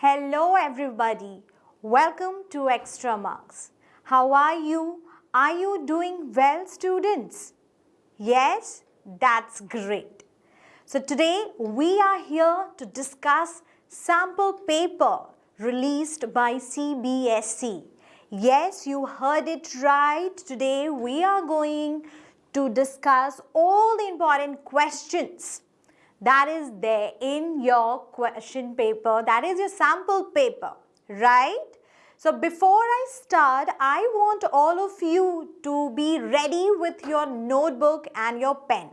Hello everybody, welcome to Extramarks. How are you? Are you doing well, students? Yes, that's great. So today we are here to discuss sample paper released by CBSE. Yes, you heard it right. Today we are going to discuss all the important questions that is there in your question paper, that is your sample paper, right? So before I start, I want all of you to be ready with your notebook and your pen,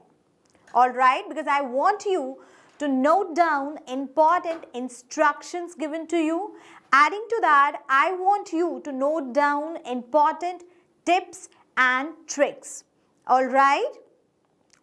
all right? Because I want you to note down important instructions given to you. Adding to that, I want you to note down important tips and tricks, all right?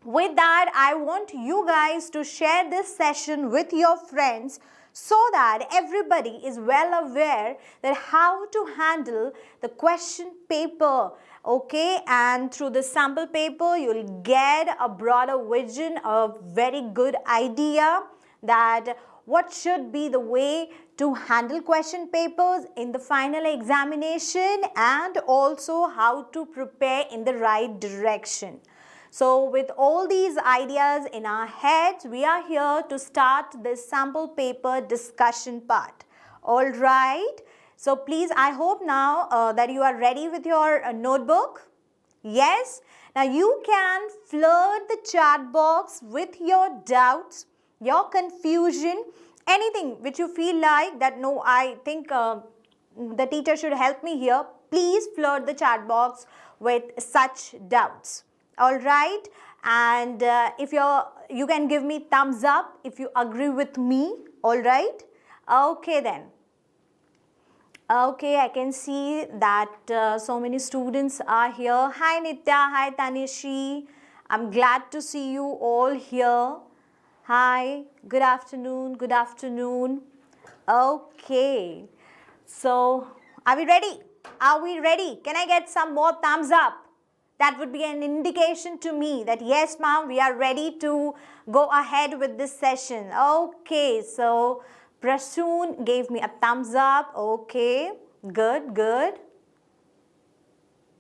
With that, I want you guys to share this session with your friends so that everybody is well aware that how to handle the question paper, okay? And through the sample paper, you'll get a broader vision, a very good idea that what should be the way to handle question papers in the final examination and also how to prepare in the right direction. So with all these ideas in our heads, we are here to start this sample paper discussion part. All right. So please, I hope now that you are ready with your notebook. Yes. Now you can flood the chat box with your doubts, your confusion, anything which you feel like that no, I think the teacher should help me here. Please flood the chat box with such doubts. All right, and if you can give me thumbs up if you agree with me. All right, okay then. Okay, I can see that so many students are here. Hi Nitya, hi Tanishi. I'm glad to see you all here. Hi, good afternoon, good afternoon. Okay, so are we ready? Are we ready? Can I get some more thumbs up? That would be an indication to me that yes, ma'am, we are ready to go ahead with this session. Okay, so Prasoon gave me a thumbs up. Okay, good, good.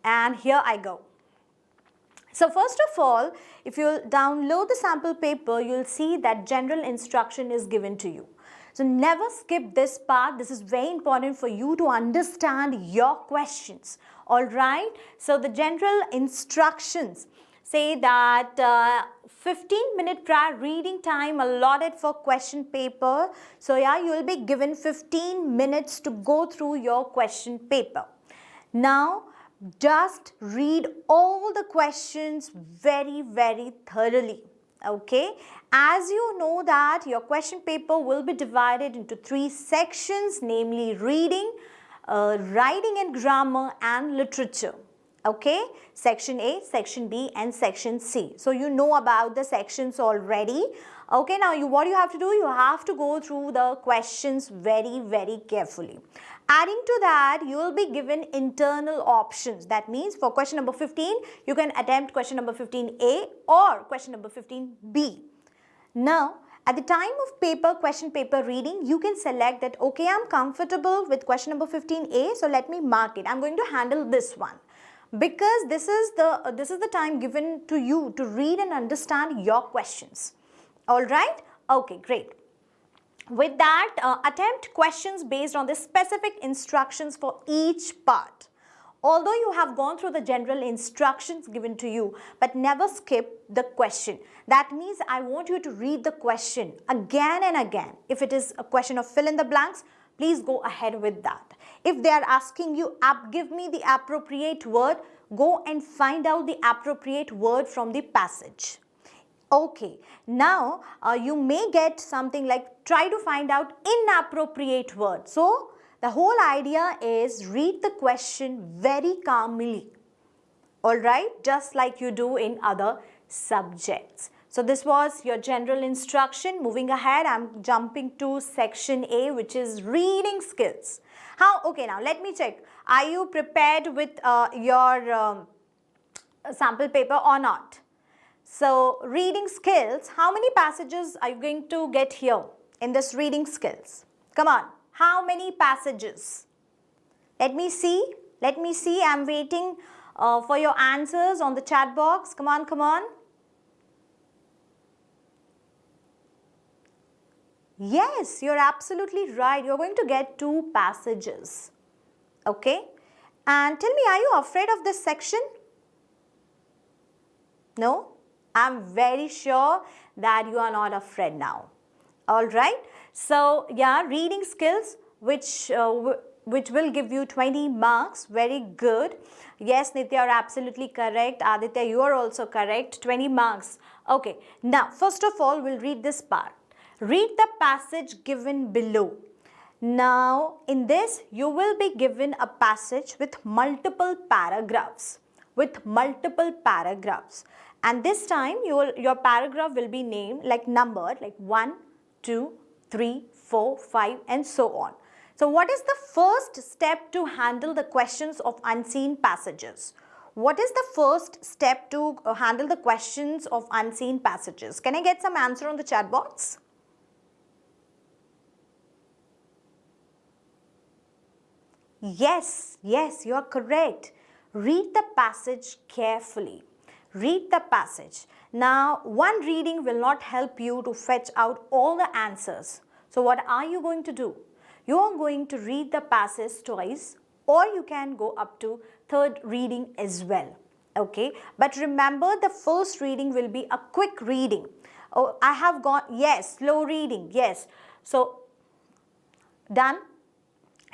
And here I go. So first of all, if you download the sample paper, you'll see that general instruction is given to you. So never skip this part. This is very important for you to understand your questions. All right. So the general instructions say that 15-minute prior reading time allotted for question paper. So yeah, you will be given 15 minutes to go through your question paper. Now, just read all the questions very, very thoroughly. Okay, as you know that your question paper will be divided into 3 sections, namely reading, writing and grammar, and literature. Okay, section A, section B, and section C. So you know about the sections already. Okay, now what you have to do, you have to go through the questions very, very carefully. Adding to that, you will be given internal options. That means for question number 15, you can attempt question number 15A or question number 15B. Now, at the time of question paper reading, you can select that, okay, I'm comfortable with question number 15A, so let me mark it. I'm going to handle this one. Because this is the time given to you to read and understand your questions. All right? Okay, great. With that, attempt questions based on the specific instructions for each part. Although you have gone through the general instructions given to you, but never skip the question. That means I want you to read the question again and again. If it is a question of fill in the blanks, please go ahead with that. If they are asking you, give me the appropriate word, go and find out the appropriate word from the passage. Okay, now you may get something like try to find out inappropriate word. So the whole idea is read the question very calmly. All right, just like you do in other subjects. So this was your general instruction. Moving ahead, I'm jumping to section A, which is reading skills. Okay, now let me check. Are you prepared with your sample paper or not? So reading skills, how many passages are you going to get here in this reading skills? Come on, How many passages? Let me see. I'm waiting for your answers on the chat box. Come on, come on. Yes, you're absolutely right. You're going to get 2 passages. Okay? And tell me, are you afraid of this section? No? I'm very sure that you are not afraid now. Alright? So, yeah, reading skills which will give you 20 marks. Very good. Yes, Nitya, you're absolutely correct. Aditya, you are also correct. 20 marks. Okay. Now, first of all, we'll read this part. Read the passage given below. Now, in this, you will be given a passage with multiple paragraphs. And this time, your paragraph will be named like numbered, like 1, 2, 3, 4, 5, and so on. So, what is the first step to handle the questions of unseen passages? What is the first step to handle the questions of unseen passages? Can I get some answer on the chat box? Yes, you are correct. Read the passage carefully. Read the passage. Now, one reading will not help you to fetch out all the answers. So, what are you going to do? You are going to read the passage twice, or you can go up to 3rd reading as well. Okay, but remember, the first reading will be a quick reading. Oh, I have gone, yes, slow reading, yes. So, done.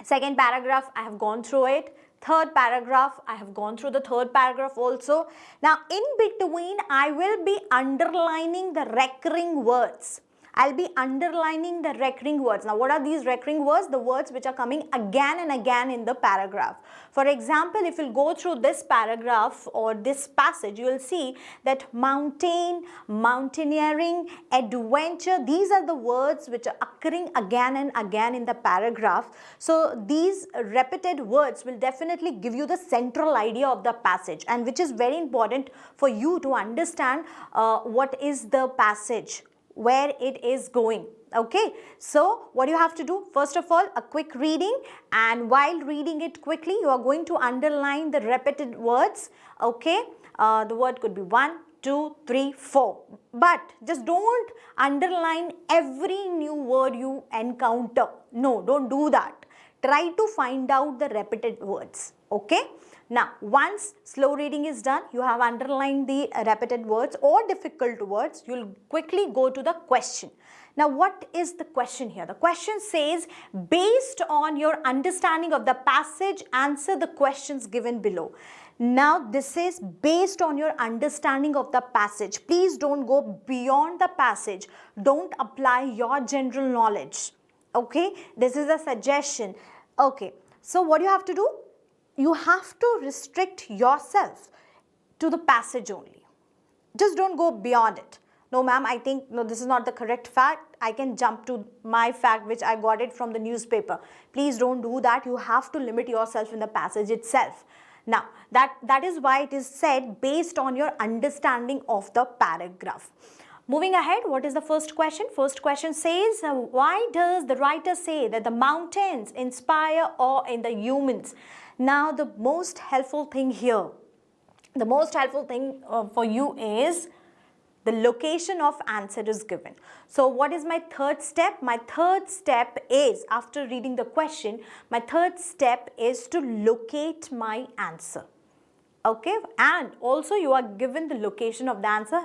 Second paragraph, I have gone through it. Third paragraph, I have gone through the third paragraph also. Now, in between, I will be underlining the recurring words. I'll be underlining the recurring words. Now, what are these recurring words? The words which are coming again and again in the paragraph. For example, if you'll go through this paragraph or this passage, you will see that mountain, mountaineering, adventure, these are the words which are occurring again and again in the paragraph. So, these repeated words will definitely give you the central idea of the passage, and which is very important for you to understand what is the passage, where it is going. Okay, so what you have to do, first of all, a quick reading, and while reading it quickly, you are going to underline the repeated words. Okay, the word could be 1, 2, 3, 4, but just don't underline every new word you encounter. No, don't do that. Try to find out the repeated words. Okay, now once slow reading is done, you have underlined the repeated words or difficult words, you will quickly go to the question. Now, what is the question here? The question says, based on your understanding of the passage, answer the questions given below. Now, this is based on your understanding of the passage. Please don't go beyond the passage. Don't apply your general knowledge. Okay, this is a suggestion. Okay, so what you have to do? You have to restrict yourself to the passage only. Just don't go beyond it. No, ma'am, I think, no, this is not the correct fact. I can jump to my fact which I got it from the newspaper. Please don't do that. You have to limit yourself in the passage itself. Now, that is why it is said based on your understanding of the paragraph. Moving ahead, what is the first question? First question says, why does the writer say that the mountains inspire awe in the humans? Now, the most helpful thing here, the most helpful thing for you is the location of answer is given. So, what is my third step? My third step is, after reading the question, my third step is to locate my answer. Okay, and also you are given the location of the answer.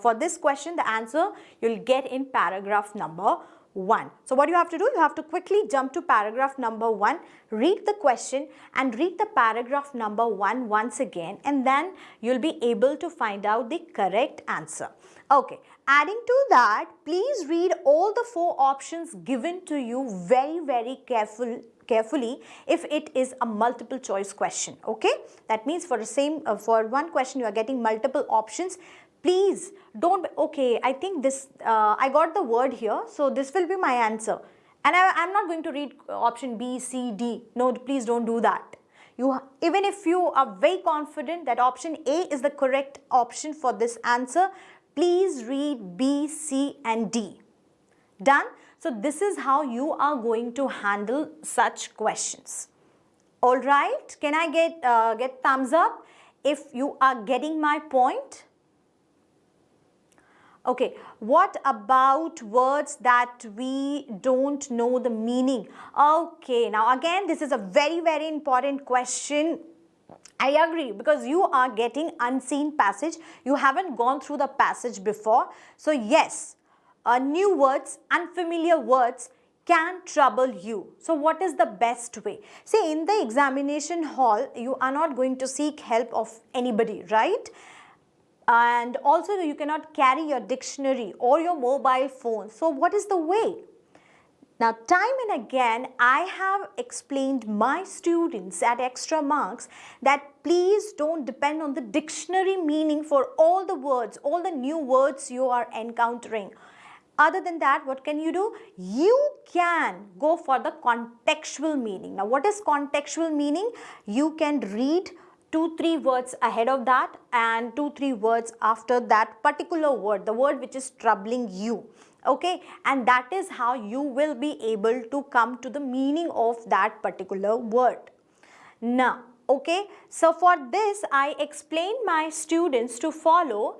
For this question, the answer you will get in paragraph number 1. So, what you have to do? You have to quickly jump to paragraph number 1, read the question and read the paragraph number 1 once again, and then you will be able to find out the correct answer. Okay, adding to that, please read all the 4 options given to you very carefully if it is a multiple choice question. Okay, that means for the same for one question you are getting multiple options. Please don't, okay, I think this, I got the word here, so this will be my answer. And I'm not going to read option B, C, D. No, please don't do that. Even if you are very confident that option A is the correct option for this answer, please read B, C and D. Done? So this is how you are going to handle such questions. All right, can I get thumbs up if you are getting my point? Okay, what about words that we don't know the meaning? Okay, now again, this is a very, very important question. I agree, because you are getting unseen passage. You haven't gone through the passage before. So yes, new words, unfamiliar words can trouble you. So what is the best way? See, in the examination hall, you are not going to seek help of anybody, right? And also you cannot carry your dictionary or your mobile phone. So what is the way? Now, time and again, I have explained my students at Extramarks that please don't depend on the dictionary meaning for all the words, all the new words you are encountering. Other than that, what can you do? You can go for the contextual meaning. Now, what is contextual meaning? You can read 2-3 words ahead of that and 2-3 words after that particular word, the word which is troubling you. Okay, and that is how you will be able to come to the meaning of that particular word. Now, okay, so for this I explained my students to follow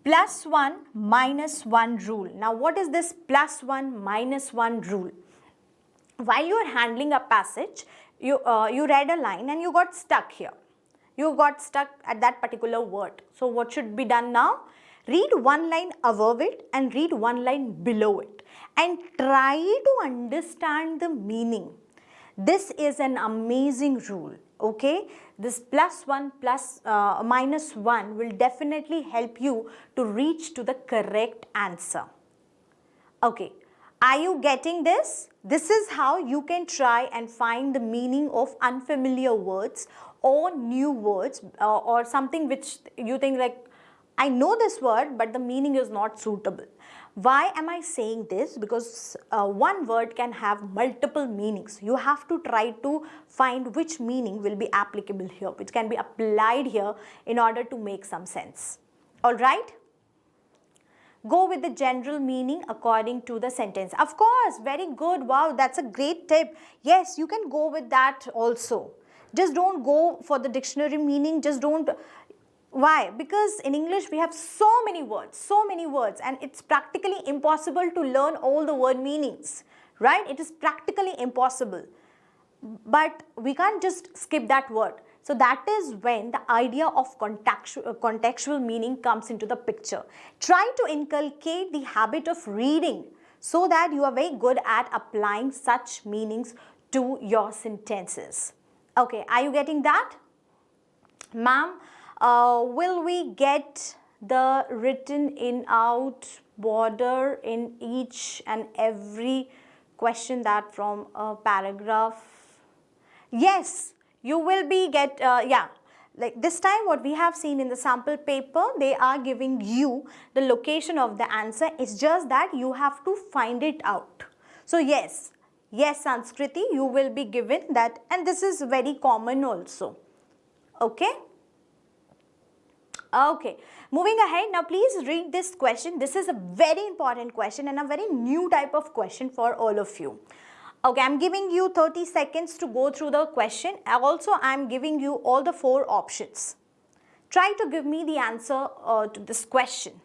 +1 -1 rule. Now, what is this +1 -1 rule? While you are handling a passage, you read a line and you got stuck here. You got stuck at that particular word. So what should be done now? Read one line above it and read one line below it and try to understand the meaning. This is an amazing rule, okay? This +1 -1 will definitely help you to reach to the correct answer. Okay, are you getting this? This is how you can try and find the meaning of unfamiliar words or new words or something which you think like, I know this word but the meaning is not suitable. Why am I saying this? Because one word can have multiple meanings. You have to try to find which meaning will be applicable here, which can be applied here in order to make some sense. All right? Go with the general meaning according to the sentence. Of course, very good. Wow, that's a great tip. Yes, you can go with that also. Just don't go for the dictionary meaning. Just don't. Why? Because in English we have so many words, and it's practically impossible to learn all the word meanings, right? It is practically impossible. But we can't just skip that word. So that is when the idea of contextual meaning comes into the picture. Try to inculcate the habit of reading so that you are very good at applying such meanings to your sentences. Okay, are you getting that? Ma'am, will we get the written in out border in each and every question that from a paragraph? Yes, you will be yeah, like this time what we have seen in the sample paper, they are giving you the location of the answer. It's just that you have to find it out. So yes, Sanskriti, you will be given that, and this is very common also. Okay. Okay, moving ahead, now please read this question. This is a very important question and a very new type of question for all of you. Okay, I'm giving you 30 seconds to go through the question. Also, I'm giving you all the 4 options. Try to give me the answer to this question.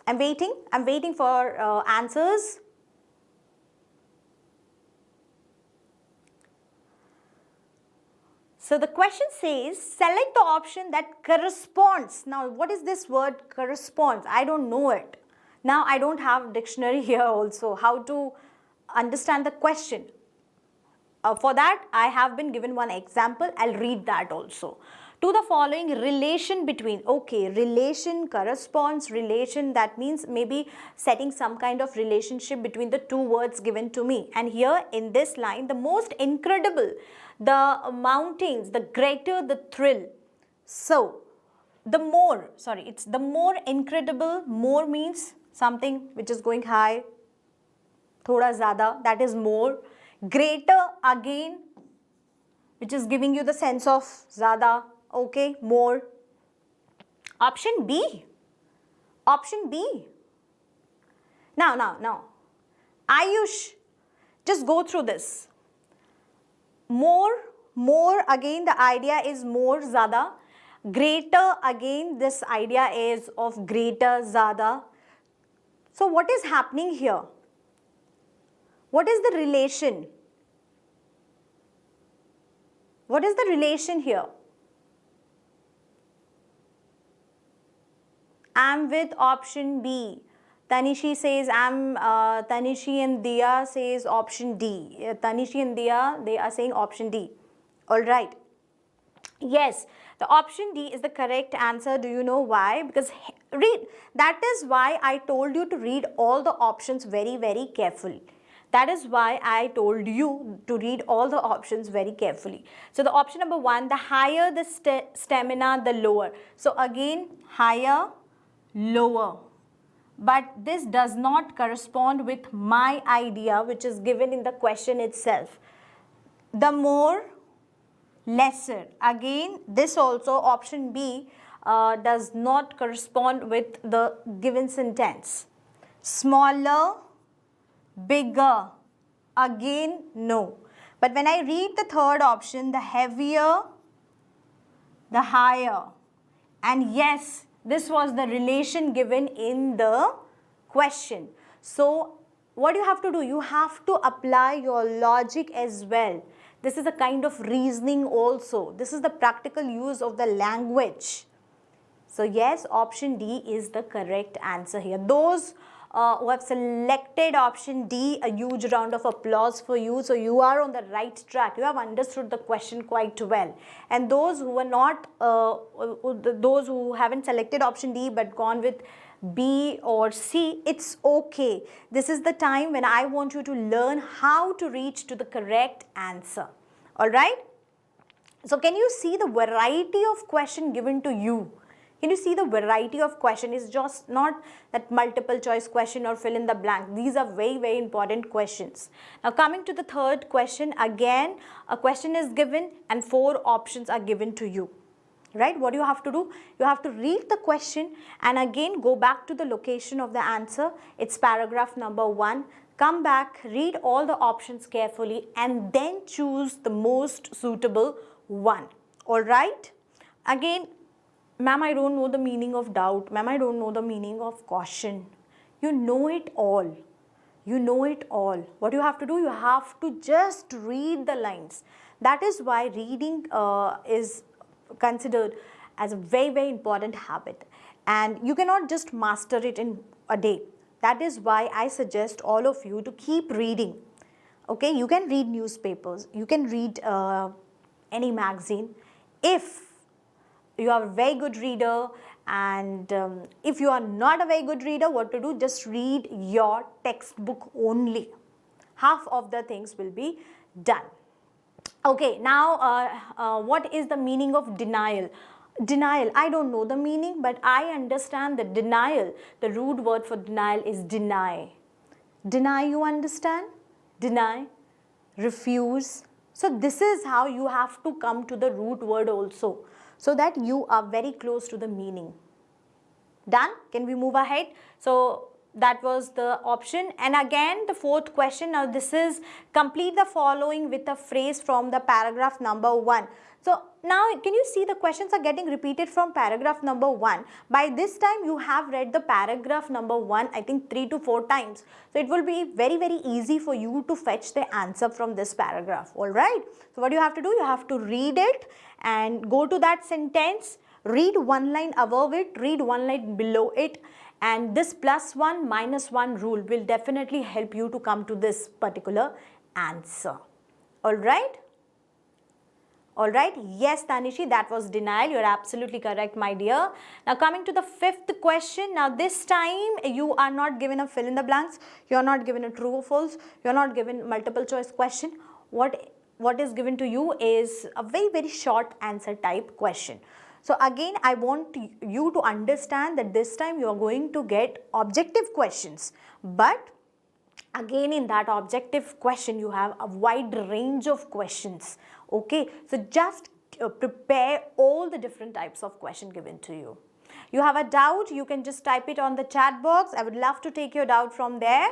I'm waiting for answers. So the question says, select the option that corresponds. Now, what is this word corresponds? I don't know it. Now, I don't have dictionary here also. How to understand the question? For that, I have been given one example. I'll read that also. To the following relation between, okay, relation, corresponds, relation, that means maybe setting some kind of relationship between the 2 words given to me. And here in this line, the most incredible, the mountains, the greater the thrill. So, the more, sorry, it's the more incredible, more means something which is going high, thoda zyada, that is more. Greater again, which is giving you the sense of ज़्यादा, okay, more. Option B. Option B. Now. Ayush, just go through this. More, again the idea is more, ज़्यादा. Greater, again this idea is of greater, ज़्यादा. So what is happening here? What is the relation? What is the relation here? I'm with option B. Tanishi says Tanishi and Dia says option D. Tanishi and Dia, they are saying option D. All right. Yes, the option D is the correct answer. Do you know why? Because read, that is why I told you to read all the options very, very carefully. That is why I told you to read all the options very carefully. So the option number 1, the higher the stamina, the lower. So again, higher, lower. But this does not correspond with my idea, which is given in the question itself. The more, lesser. Again, this also, option B, does not correspond with the given sentence. Smaller, bigger. Again, no. But when I read the third option, the heavier, the higher. And yes, this was the relation given in the question. So what you have to do? You have to apply your logic as well. This is a kind of reasoning also. This is the practical use of the language. So yes, option D is the correct answer here. Those who have selected option D, a huge round of applause for you. So you are on the right track. You have understood the question quite well. And those who are not, those who haven't selected option D but gone with B or C, it's okay. This is the time when I want you to learn how to reach to the correct answer. All right? So can you see the variety of question given to you? Can you see the variety of question? It's just not that multiple choice question or fill in the blank. These are very, very important questions. Now coming to the third question, again a question is given and 4 options are given to you. Right? What do you have to do? You have to read the question and again go back to the location of the answer. It's paragraph number 1. Come back, read all the options carefully and then choose the most suitable one. All right? Again, ma'am, I don't know the meaning of doubt. Ma'am, I don't know the meaning of caution. You know it all. You know it all. What you have to do? You have to just read the lines. That is why reading is considered as a very, very important habit. And you cannot just master it in a day. That is why I suggest all of you to keep reading. Okay, you can read newspapers. You can read any magazine. If you are a very good reader and if you are not a very good reader, what to do? Just read your textbook only. Half of the things will be done. Okay, now what is the meaning of denial? Denial, I don't know the meaning, but I understand that denial, the root word for denial is deny. Deny, you understand? Deny, refuse. So this is how you have to come to the root word also, so that you are very close to the meaning. Done? Can we move ahead? So that was the option. And again, the fourth question. Now this is complete the following with a phrase from the paragraph number 1. So now can you see the questions are getting repeated from paragraph number 1. By this time you have read the paragraph number 1 I think 3 to 4 times. So it will be very, very easy for you to fetch the answer from this paragraph. Alright. So what you have to do? You have to read it and go to that sentence. Read one line above it, read one line below it, and this +1 -1 rule will definitely help you to come to this particular answer. Alright? Alright, yes Tanishi, that was denial. You're absolutely correct, my dear. Now coming to the 5th question. Now this time you are not given a fill in the blanks. You're not given a true or false. You're not given multiple choice question. What is given to you is a very, very short answer type question. So again, I want you to understand that this time you are going to get objective questions. But again, in that objective question, you have a wide range of questions. Okay, so just prepare all the different types of question given to you. You have a doubt, you can just type it on the chat box. I would love to take your doubt from there.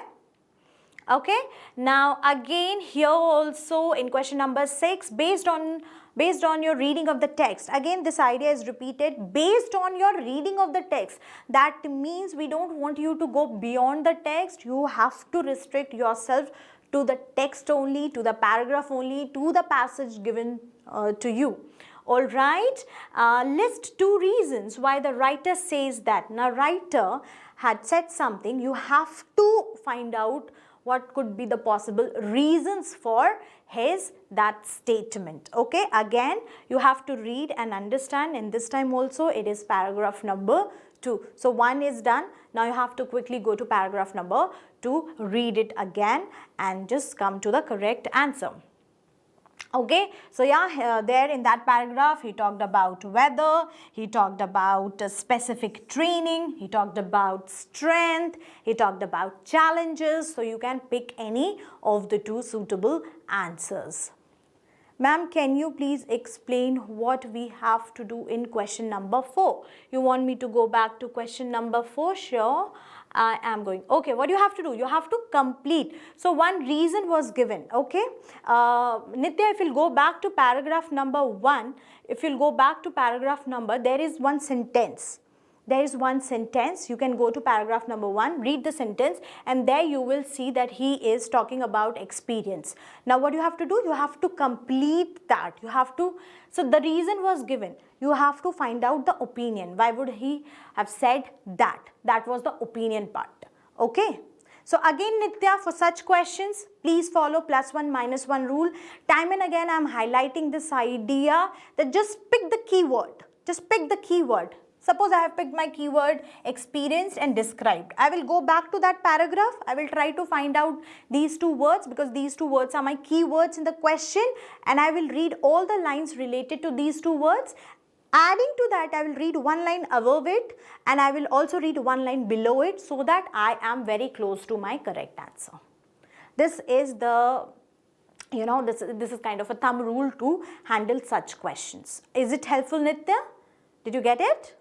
Okay, now again here also in question number 6, based on your reading of the text, again this idea is repeated, based on your reading of the text. That means we don't want you to go beyond the text. You have to restrict yourself to the text only, to the paragraph only, to the passage given to you. Alright, list 2 reasons why the writer says that. Now writer had said something, you have to find out what could be the possible reasons for that statement. Okay, again you have to read and understand, and this time also it is paragraph number 2. So 1 is done. Now you have to quickly go to paragraph number 2, read it again and just come to the correct answer. Okay, so yeah, there in that paragraph he talked about weather, he talked about specific training, he talked about strength, he talked about challenges. So you can pick any of the 2 suitable answers. Ma'am, can you please explain what we have to do in question number 4? You want me to go back to question number 4? Sure, I am going. Okay, what you have to do? You have to complete. So one reason was given. Okay, Nitya, if you'll go back to paragraph number 1, there is one sentence. There is one sentence. You can go to paragraph number 1, read the sentence, and there you will see that he is talking about experience. Now what you have to do? You have to complete that. You have to, so the reason was given. You have to find out the opinion. Why would he have said that? That was the opinion part. Okay. So again Nitya, for such questions, please follow +1 -1 rule. Time and again I am highlighting this idea that just pick the keyword. Just pick the keyword. Suppose I have picked my keyword experienced and described. I will go back to that paragraph. I will try to find out these 2 words, because these 2 words are my keywords in the question, and I will read all the lines related to these 2 words. Adding to that, I will read 1 line above it and I will also read 1 line below it, so that I am very close to my correct answer. This is the, this is kind of a thumb rule to handle such questions. Is it helpful, Nitya? Did you get it?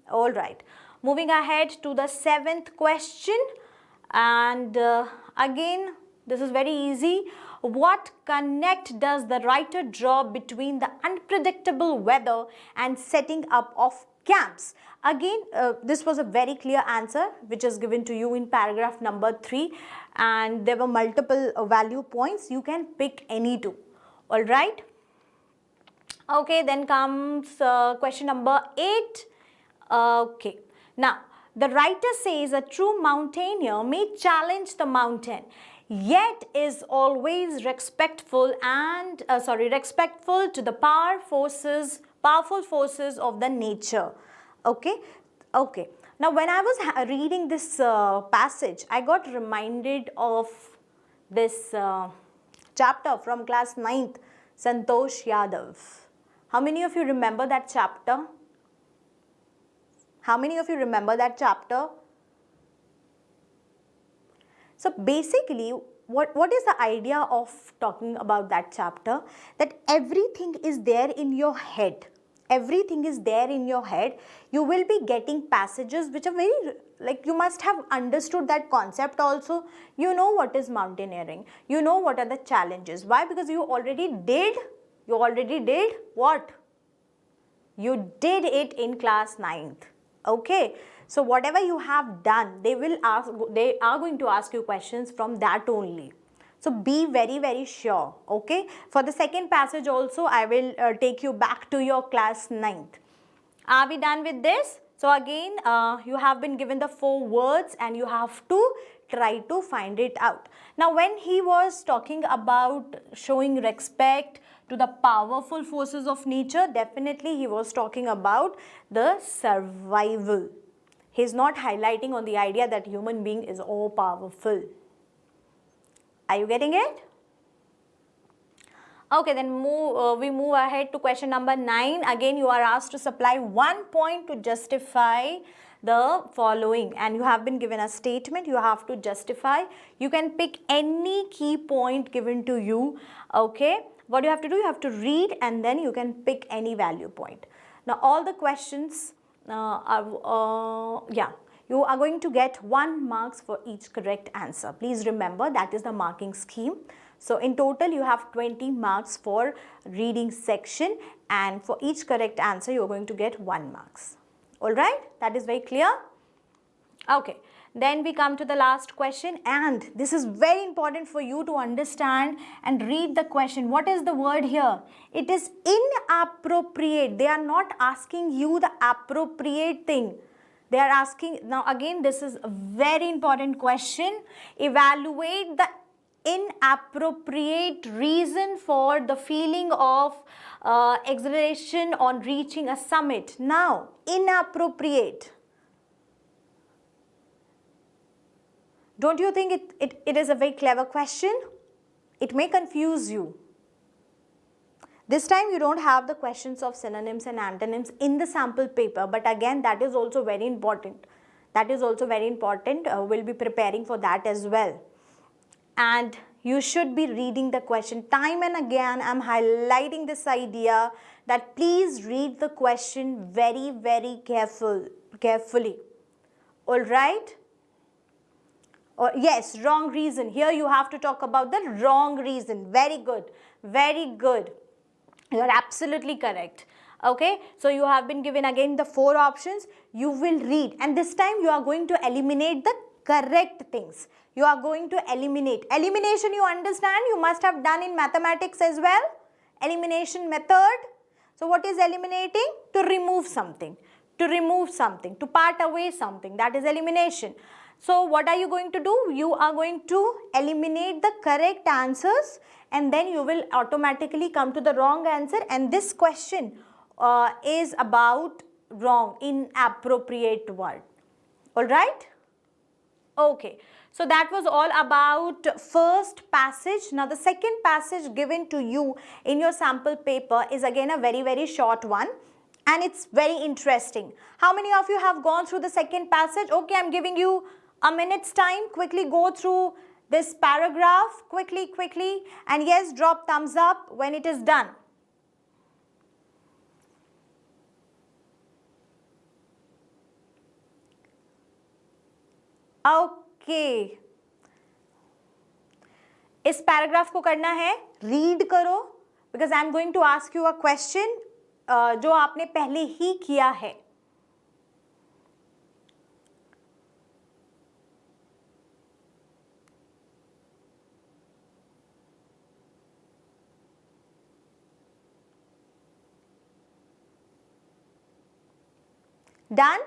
All right. Moving ahead to the 7th question, and again this is very easy. What connect does the writer draw between the unpredictable weather and setting up of camps? Again, this was a very clear answer which is given to you in paragraph number 3, and there were multiple value points. You can pick any 2. All right. Okay, then comes question number 8. Okay, now the writer says a true mountaineer may challenge the mountain, yet is always respectful to the powerful forces of the nature. Okay, okay. Now when I was reading this passage, I got reminded of this chapter from class 9th, Santosh Yadav. How many of you remember that chapter? How many of you remember that chapter? So basically, what is the idea of talking about that chapter? That everything is there in your head. Everything is there in your head. You will be getting passages which are very, like, you must have understood that concept also. You know what is mountaineering. You know what are the challenges. Why? Because you already did what? You did it in class 9th. Okay, so whatever you have done, they are going to ask you questions from that only. So be very, very sure. Okay, for the second passage also, I will take you back to your class 9th. Are we done with this? So again, you have been given the 4 words and you have to try to find it out. Now when he was talking about showing respect to the powerful forces of nature, definitely he was talking about the survival. He is not highlighting on the idea that human being is all powerful. Are you getting it? Okay, then we move ahead to question number 9. Again, you are asked to supply 1 point to justify the following, and you have been given a statement. You have to justify. You can pick any key point given to you. Okay. what you have to do, you have to read and then you can pick any value point. Now all the questions you are going to get 1 marks for each correct answer. Please remember that is the marking scheme. So in total you have 20 marks for reading section, and for each correct answer you are going to get 1 marks. Alright, that is very clear? Okay, then we come to the last question, and this is very important for you to understand and read the question. What is the word here? It is inappropriate. They are not asking you the appropriate thing. They are asking, now again this is a very important question. Evaluate the inappropriate reason for the feeling of exhilaration on reaching a summit. Now, inappropriate. Don't you think it is a very clever question? It may confuse you. This time you don't have the questions of synonyms and antonyms in the sample paper, but again that is also very important. That is also very important. We'll be preparing for that as well. And you should be reading the question. Time and again I'm highlighting this idea that please read the question very, very carefully. Alright? Or yes, wrong reason. Here you have to talk about the wrong reason. Very good. Very good. You are absolutely correct. Okay. So you have been given again the 4 options. You will read, and this time you are going to eliminate the correct things. You are going to eliminate. Elimination you understand, you must have done in mathematics as well. Elimination method. So what is eliminating? To remove something. To remove something. To part away something. That is elimination. So what are you going to do? You are going to eliminate the correct answers, and then you will automatically come to the wrong answer, and this question is about wrong, inappropriate word. Alright? Okay. So that was all about first passage. Now the second passage given to you in your sample paper is again a very, very short one. And it's very interesting. How many of you have gone through the second passage? Okay, I'm giving you a minute's time. Quickly go through this paragraph. Quickly. And yes, drop thumbs up when it is done. Okay. इस paragraph को करना है, read करो, because I am going to ask you a question जो आपने पहले ही किया है. Done?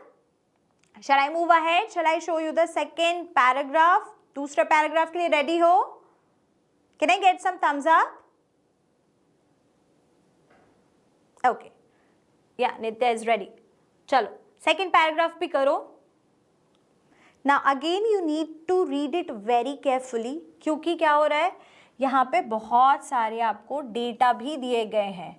Shall I move ahead? Shall I show you the second paragraph? दूसरे पैराग्राफ के लिए रेडी हो? Can I get some thumbs up? Okay. Yeah, Nitya is ready. चलो, second paragraph भी करो. Now again you need to read it very carefully, क्योंकि क्या हो रहा है? यहाँ पे बहुत सारे आपको डेटा भी दिए गए हैं.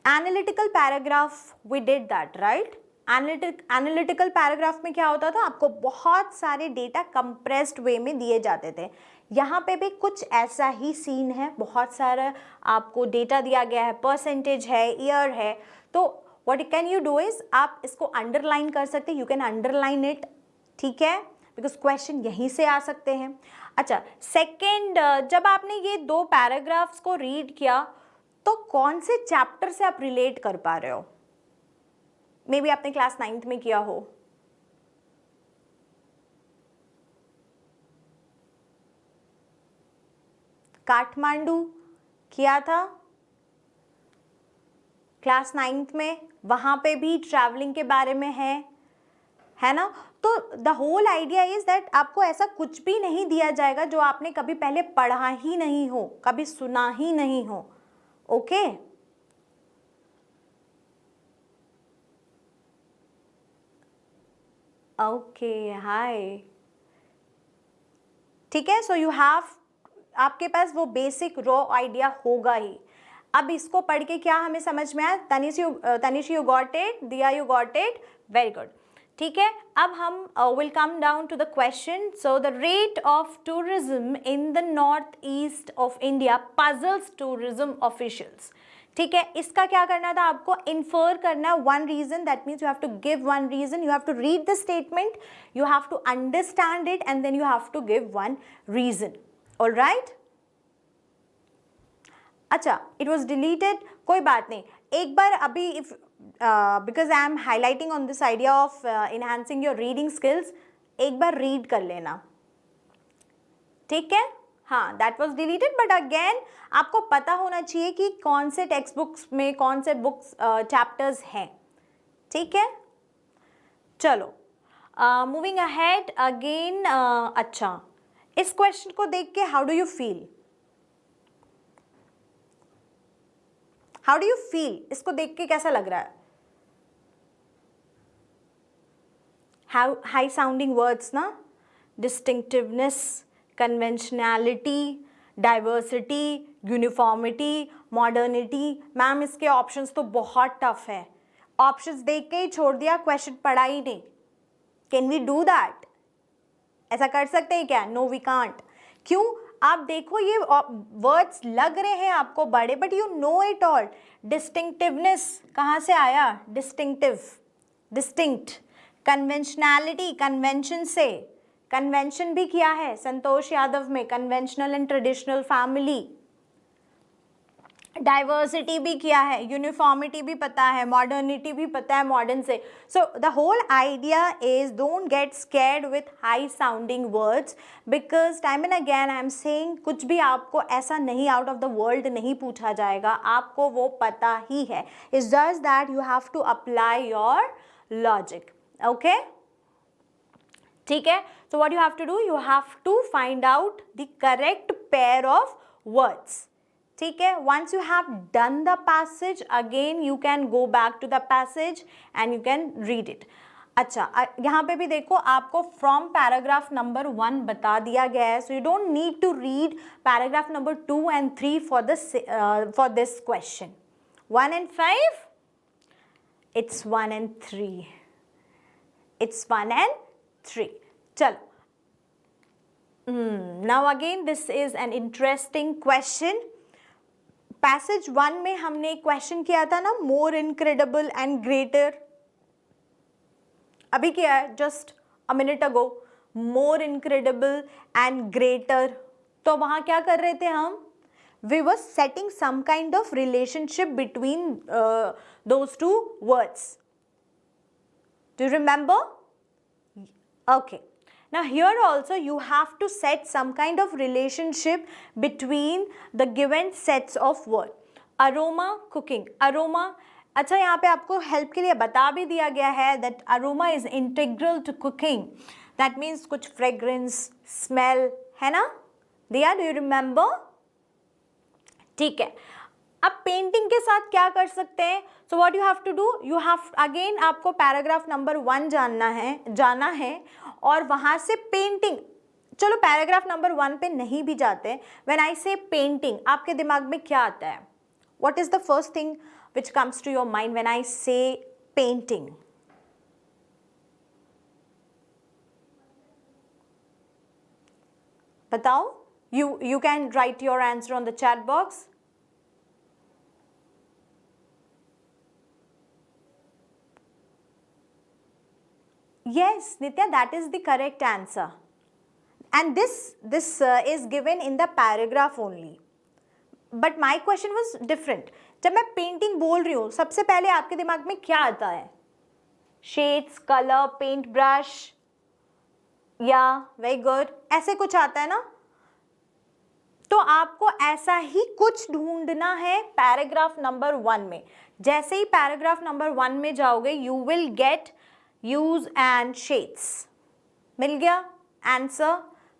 Analytical paragraph, we did that, right? Analytical paragraph में क्या होता था? आपको बहुत सारे डेटा compressed way में दिए जाते थे. यहाँ पे भी कुछ ऐसा ही सीन है. बहुत सारा आपको डेटा दिया गया है, परसेंटेज है, ईयर है. तो what can you do is आप इसको अंडरलाइन कर सकते हैं. You can underline it, ठीक है? Because question यहीं से आ सकते हैं. अच्छा, सेकेंड, जब आपने ये 2 पैराग्राफ्स को रीड किया तो कौन से चैप्टर से आप रिलेट कर पा रहे हो? मे बी आपने क्लास 9th में किया हो. काठमांडू किया था क्लास 9th में, वहां पे भी ट्रैवलिंग के बारे में है ना? तो the whole idea is that आपको ऐसा कुछ भी नहीं दिया जाएगा जो आपने कभी पहले पढ़ा ही नहीं हो, कभी सुना ही नहीं हो. ओके? ओके, हाय. ठीक है. सो यू हैव, आपके पास वो बेसिक रॉ आइडिया होगा ही. अब इसको पढ़ के क्या हमें समझ में आया? Tanish you got it, Diya you got it, very good. ठीक है, अब हम will come down to the question. So the rate of tourism in the north east of India puzzles tourism officials. ठीक है, इसका क्या करना था आपको, इन्फर करना one reason. That means you have to give one reason, you have to read the statement, you have to understand it and then you have to give one reason. Alright, अच्छा, it was deleted, कोई बात नहीं. एक बार अभी if because I am highlighting on this idea of enhancing your reading skills, एक बार read कर लेना. ठीक है, हाँ, that was deleted, but again आपको पता होना चाहिए कि कौन से टेक्स्ट बुक्स में कौन से बुक्स चैप्टर्स हैं. ठीक है, चलो मूविंग अहेड अगेन. अच्छा, इस क्वेश्चन को देख के how do you feel, how do you feel, इसको देख के कैसा लग रहा है? हाई साउंडिंग वर्ड्स ना, distinctiveness, conventionality, diversity, uniformity, modernity. Ma'am इसके ऑप्शंस तो बहुत टफ है, ऑप्शंस देख के ही छोड़ दिया, क्वेश्चन पढ़ा ही नहीं. Can we do that? ऐसा कर सकते हैं क्या? No we can't. क्यों? आप देखो ये वर्ड्स लग रहे हैं आपको बड़े, but you know it all. Distinctiveness कहाँ से आया? Distinctive, distinct. कन्वेंशनैलिटी, कन्वेंशन से, कन्वेंशन भी किया है संतोष यादव में, conventional and traditional family. Diversity भी किया है, यूनिफॉर्मिटी भी पता है, मॉडर्निटी भी पता है, मॉडर्न से. So the whole idea is don't get scared with high sounding words, because time and again I am saying कुछ भी आपको ऐसा नहीं आउट ऑफ द वर्ल्ड नहीं पूछा जाएगा, आपको वो पता ही है. It's just that you have to apply your logic. Okay, ठीक है. So what you have to do, you have to find out the correct pair of words. ठीक है, once you have done the passage again you can go back to the passage and you can read it. अच्छा, यहाँ पे भी देखो आपको from paragraph number 1 बता दिया गया है, so you don't need to read paragraph number 2 and 3 for this question. 1 and 5, it's 1 and 3, it's 1 and 3. चलो, now again this is an interesting question. Passage 1 में हमने एक क्वेश्चन किया था ना, मोर इनक्रेडिबल एंड ग्रेटर. अभी किया है just a minute ago, more incredible and greater. तो वहाँ क्या कर रहे थे हम? We were setting some kind of relationship between those two words. Do you remember? Okay. Now here also you have to set some kind of relationship between the given sets of word. Aroma, cooking. Aroma, अच्छा यहाँ पे आपको help के लिए बता भी दिया गया है that aroma is integral to cooking. That means कुछ fragrance, smell है ना? दिया, do you remember? ठीक है. अब पेंटिंग के साथ क्या कर सकते हैं? So what you have to do, you have again आपको पैराग्राफ नंबर 1 जाना है और वहाँ से पेंटिंग. चलो पैराग्राफ नंबर 1 पे नहीं भी जाते. व्हेन आई से पेंटिंग, आपके दिमाग में क्या आता है? What is the first thing which comes to your mind when I say painting? बताओ. You can write your answer on the chat box. Yes, Nitya, that is the correct answer. And this is given in the paragraph only. But my question was different. जब मैं painting बोल रही हूँ, सबसे पहले आपके दिमाग में क्या आता है? शेड्स, कलर, पेंट ब्रश, या वेरी गुड, ऐसे कुछ आता है ना? तो आपको ऐसा ही कुछ ढूंढना है पैराग्राफ नंबर 1 में. जैसे ही पैराग्राफ नंबर 1 में जाओगे, you will get use and shades. मिल गया answer.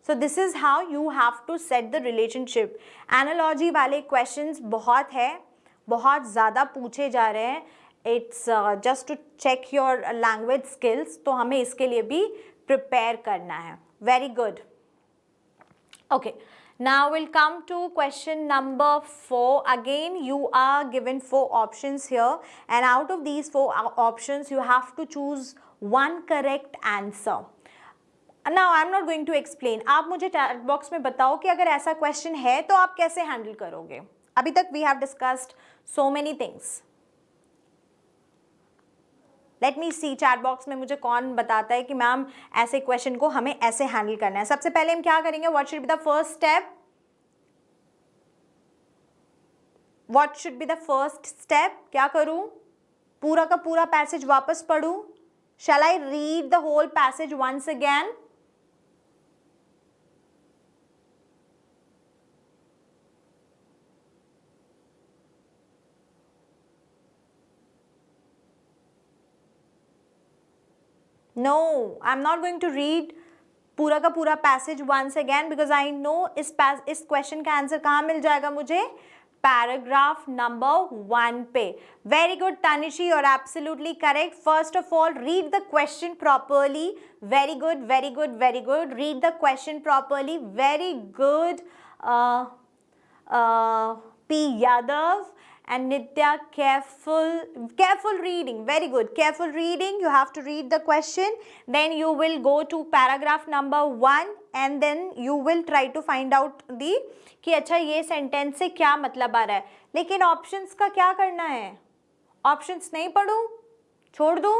So this is how you have to set the relationship. Analogy वाले क्वेश्चंस बहुत है, बहुत ज़्यादा पूछे जा रहे हैं. It's just to check your language skills, तो हमें इसके लिए भी प्रिपेयर करना है. Very good. Okay, now we'll come to question number 4. Again you are given 4 options here, and out of these 4 options you have to choose one correct answer. Now I am not going to explain. आप मुझे chat box में बताओ कि अगर ऐसा question है तो आप कैसे हैंडल करोगे. अभी तक we have discussed so many things. Let me see chat box में मुझे कौन बताता है कि मैम ऐसे क्वेश्चन को हमें ऐसे हैंडल करना है. सबसे पहले हम क्या करेंगे, what should be the first step, what should be the first step, क्या करूं, पूरा का पूरा पैसेज वापस पढ़ूं, shall I read the whole passage once again. No, I'm not going to read पूरा का पूरा passage once again because I know इस क्वेश्चन का आंसर कहाँ मिल जाएगा मुझे, पैराग्राफ नंबर 1 पे. Very good Tanishi, you are absolutely correct. First of all read the question properly. Very good very good very good. Read the question properly. Very good P Yadav and Nitya, careful reading, very good, careful reading. You have to read the question, then you will go to paragraph number 1 and then you will try to find out the कि अच्छा ये sentence से क्या मतलब आ रहा है. लेकिन options का क्या करना है, ऑप्शंस नहीं पढ़ूं, छोड़ दूं.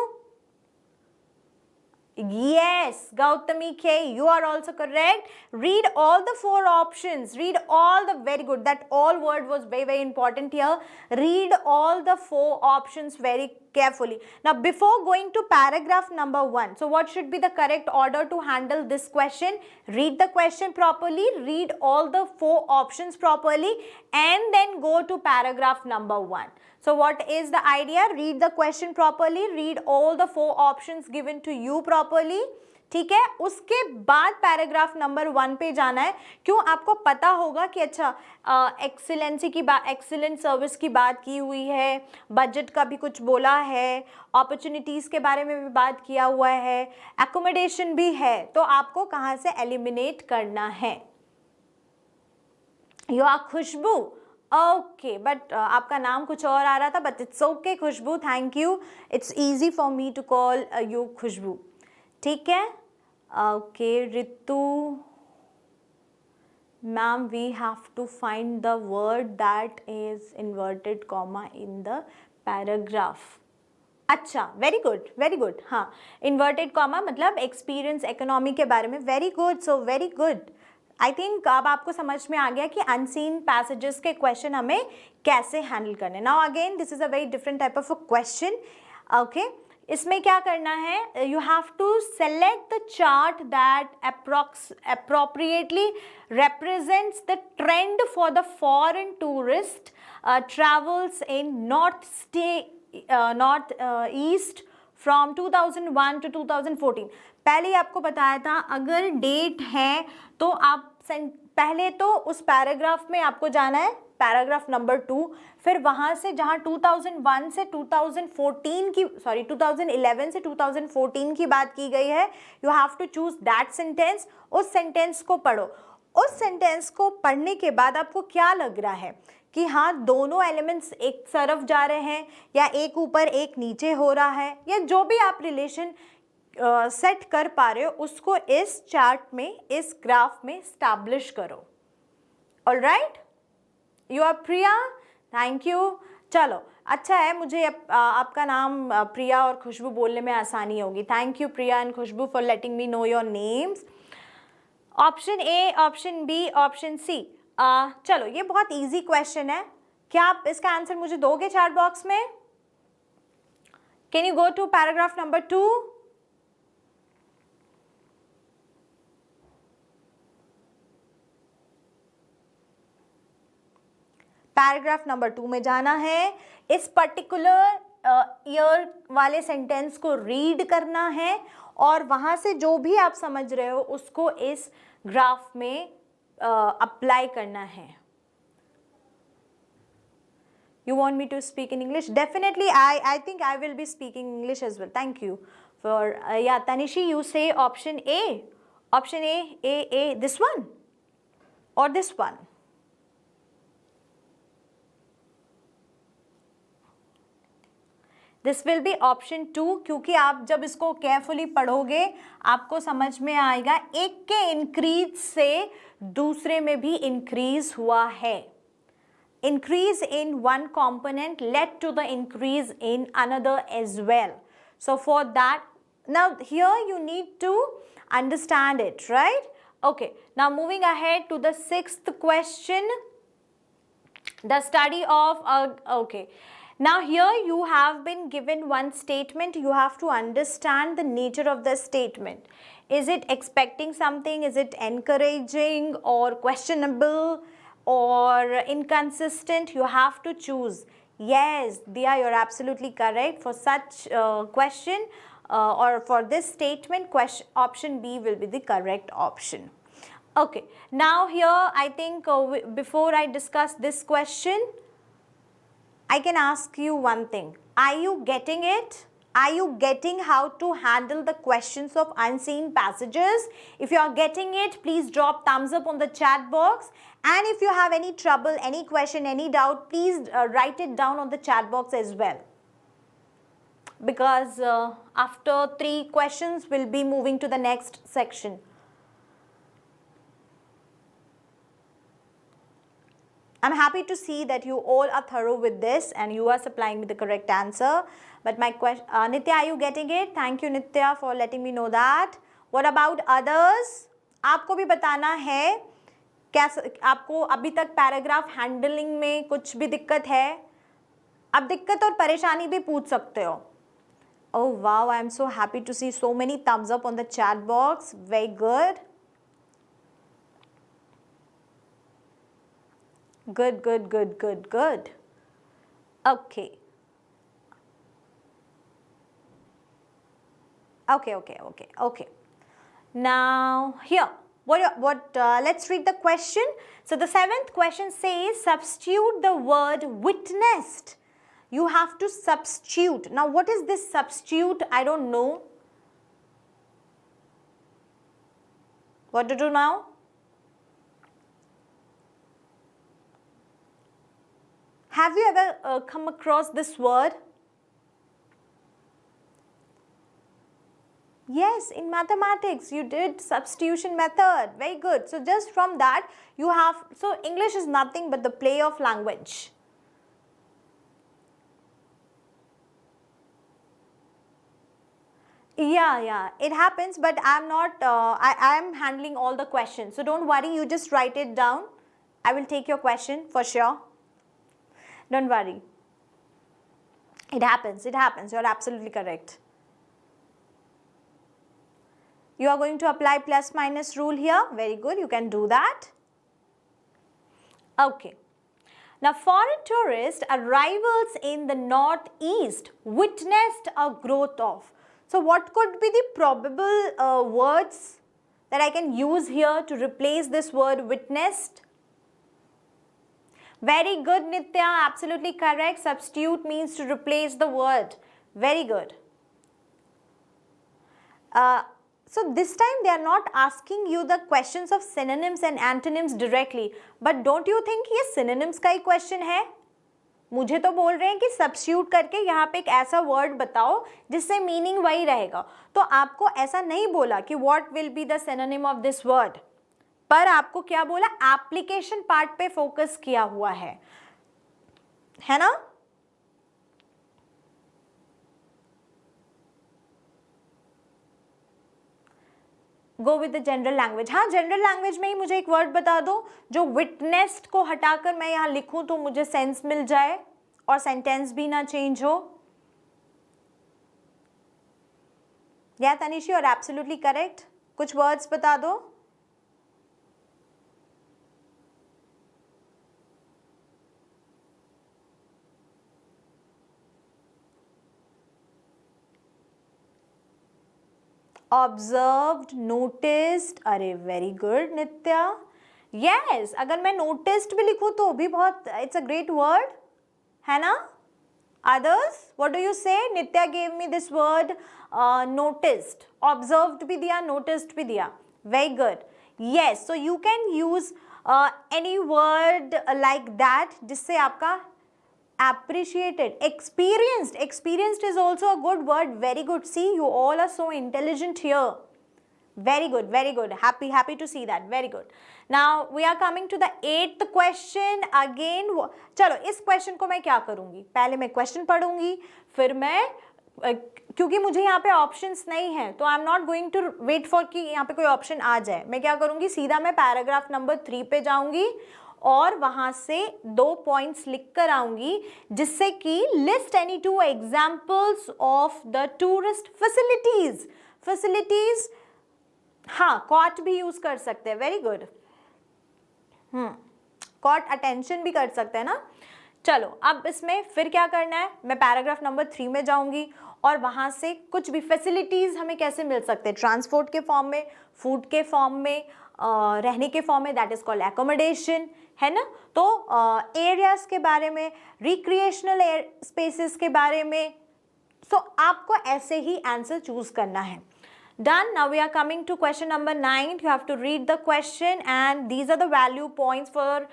Yes, Gautami K, you are also correct. Read all the 4 options. Read all the, very good. That all word was very, very important here. Read all the 4 options very carefully. Now, before going to paragraph number 1, so what should be the correct order to handle this question? Read the question properly, read all the 4 options properly, and then go to paragraph number 1. So what is the idea? Read the question properly, read all the 4 options given to you properly. ठीक है, उसके बाद paragraph number 1 पे जाना है. क्यों, आपको पता होगा कि अच्छा एक्सीलेंसी की बात, एक्सीलेंट सर्विस की बात की हुई है, बजट का भी कुछ बोला है, अपॉर्चुनिटीज़ के बारे में भी बात किया हुआ है, एकोमोडेशन भी है, तो आपको कहाँ से एलिमिनेट करना है. You are Khushboo, okay, but आपका नाम कुछ और आ रहा था, but it's okay Khushboo, thank you. It's easy for me to call you Khushboo. ठीक है, okay. Ritu ma'am, we have to find the word that is inverted comma in the paragraph. अच्छा, वेरी गुड वेरी गुड. हाँ, inverted comma मतलब experience economy के बारे में. Very good, so very good. I think अब आपको समझ में आ गया कि अनसीन पैसेजेस के क्वेश्चन हमें कैसे हैंडल करने. Now again this is a very different type of a question. Okay, इसमें क्या करना है, you have to select the chart that appropriately represents the trend for the foreign tourist travels in north east from 2001 to 2014. पहले ही आपको बताया था, अगर date है तो आप पहले तो उस पैराग्राफ में आपको जाना है, पैराग्राफ नंबर 2, फिर वहाँ से जहाँ 2001 से 2014 की 2011 से 2014 की बात की गई है, you have to choose that sentence. उस सेंटेंस को पढ़ो. उस सेंटेंस को पढ़ने के बाद आपको क्या लग रहा है कि हाँ दोनों एलिमेंट्स एक तरफ जा रहे हैं या एक ऊपर एक नीचे हो रहा है, या जो भी आप रिलेशन सेट कर पा रहे हो उसको इस चार्ट में, इस ग्राफ में स्टैब्लिश करो. Alright, you are Priya, thank you. चलो, अच्छा है, मुझे आपका नाम प्रिया और खुशबू बोलने में आसानी होगी. Thank you Priya and Khushboo for letting me know your names. Option A, option B, option C. चलो, ये बहुत इजी क्वेश्चन है. क्या आप इसका आंसर मुझे दोगे चैट बॉक्स में? Can you go to paragraph number 2? Paragraph number 2 में जाना है. इस पर्टिकुलर ईयर वाले सेंटेंस को रीड करना है और वहाँ से जो भी आप समझ रहे हो उसको इस ग्राफ में अप्लाई करना है. You want me to speak in English? Definitely, I think I will be speaking English as well. Thank you for yeah, Tanishi, you say option A. Option A, this one or this one? This will be option 2, क्योंकि आप जब इसको carefully पढ़ोगे आपको समझ में आएगा एक के इंक्रीज से दूसरे में भी इंक्रीज हुआ है. Increase in one component led to the increase in another as well. So for that, now here you need to understand it, right? Okay, now moving ahead to the 6th question, the study of okay. Now here you have been given one statement. You have to understand the nature of the statement. Is it expecting something? Is it encouraging or questionable or inconsistent? You have to choose. Yes, Diya, you're absolutely correct. For such question or for this statement, option B will be the correct option. Okay, now here I think before I discuss this question, I can ask you one thing. Are you getting it? Are you getting how to handle the questions of unseen passages? If you are getting it, please drop thumbs up on the chat box. And if you have any trouble, any question, any doubt, please write it down on the chat box as well. Because after 3 questions, we'll be moving to the next section. I'm happy to see that you all are thorough with this and you are supplying me the correct answer. But my question, Nitya, are you getting it? Thank you, Nitya, for letting me know that. What about others? आपको भी बताना है क्या आपको अभी तक paragraph handling में कुछ भी दिक्कत है? आप दिक्कत और परेशानी भी पूछ सकते हो. Oh wow, I am so happy to see so many thumbs up on the chat box. Very good. Good, good, good, good, good. Okay. Okay. Now here, let's read the question. So the 7th question says, substitute the word witnessed. You have to substitute. Now what is this substitute? I don't know. What to do now? Have you ever come across this word? Yes, in mathematics you did substitution method. Very good. So just from that you have, so English is nothing but the play of language. Yeah, it happens, but I'm not, I am handling all the questions. So don't worry, you just write it down. I will take your question for sure. Don't worry. It happens, you're absolutely correct. You are going to apply plus minus rule here. Very good, you can do that. Okay. Now foreign tourist arrivals in the northeast witnessed a growth of. So what could be the probable words that I can use here to replace this word witnessed? Very good, Nitya, absolutely correct. Substitute means to replace the word. Very good. So this time they are not asking you the questions of synonyms and antonyms directly. But don't you think ये synonyms का ही question है? मुझे तो बोल रहे हैं कि substitute करके यहाँ पे एक ऐसा word बताओ जिससे meaning वही रहेगा. तो आपको ऐसा नहीं बोला कि what will be the synonym of this word. पर आपको क्या बोला? एप्लीकेशन पार्ट पे फोकस किया हुआ है ना? Go with the general language. हाँ, जनरल लैंग्वेज में ही मुझे एक वर्ड बता दो जो विटनेस्ड को हटाकर मैं यहाँ लिखूं तो मुझे सेंस मिल जाए और सेंटेंस भी ना चेंज हो. या तनिषी, और एब्सोल्युटली करेक्ट. कुछ वर्ड्स बता दो. Observed, noticed. अरे वेरी गुड नित्या. यस, अगर मैं noticed भी लिखूं तो भी बहुत, it's a great word, है ना? Others, what do you say? Nitya gave me this word noticed. Observed भी दिया, noticed भी दिया. Very good. Yes, so you can use any word like that जिससे आपका appreciated, experienced. Experienced is also a good word. Very good. See, you all are so intelligent here. Very good, very good. Happy to see that. Very good. Now we are coming to the 8th question. Again, चलो इस question को मैं क्या करूंगी, पहले मैं question पढ़ूंगी, फिर मैं क्योंकि मुझे यहाँ पे ऑप्शंस नहीं है तो I am not going to wait for कि यहाँ पे कोई ऑप्शन आ जाए. मैं क्या करूंगी, सीधा मैं पैराग्राफ नंबर 3 पे जाऊंगी और वहां से 2 पॉइंट्स लिख कर आऊंगी, जिससे कि list any 2 examples of the tourist facilities. Facilities, हाँ, कॉट भी यूज कर सकते हैं. Very good. कॉट अटेंशन भी कर सकते हैं ना. चलो अब इसमें फिर क्या करना है, मैं पैराग्राफ नंबर 3 में जाऊंगी और वहां से कुछ भी फैसिलिटीज हमें कैसे मिल सकते हैं, ट्रांसपोर्ट के फॉर्म में, फूड के फॉर्म में, रहने के फॉर्म में, दैट इज कॉल्ड एकोमोडेशन, है ना. तो एरियाज के बारे में, रिक्रिएशनल स्पेसेस के बारे में. सो आपको ऐसे ही आंसर चूज करना है. Done. Now we are coming to question number 9. You have to read the question and these are the value points for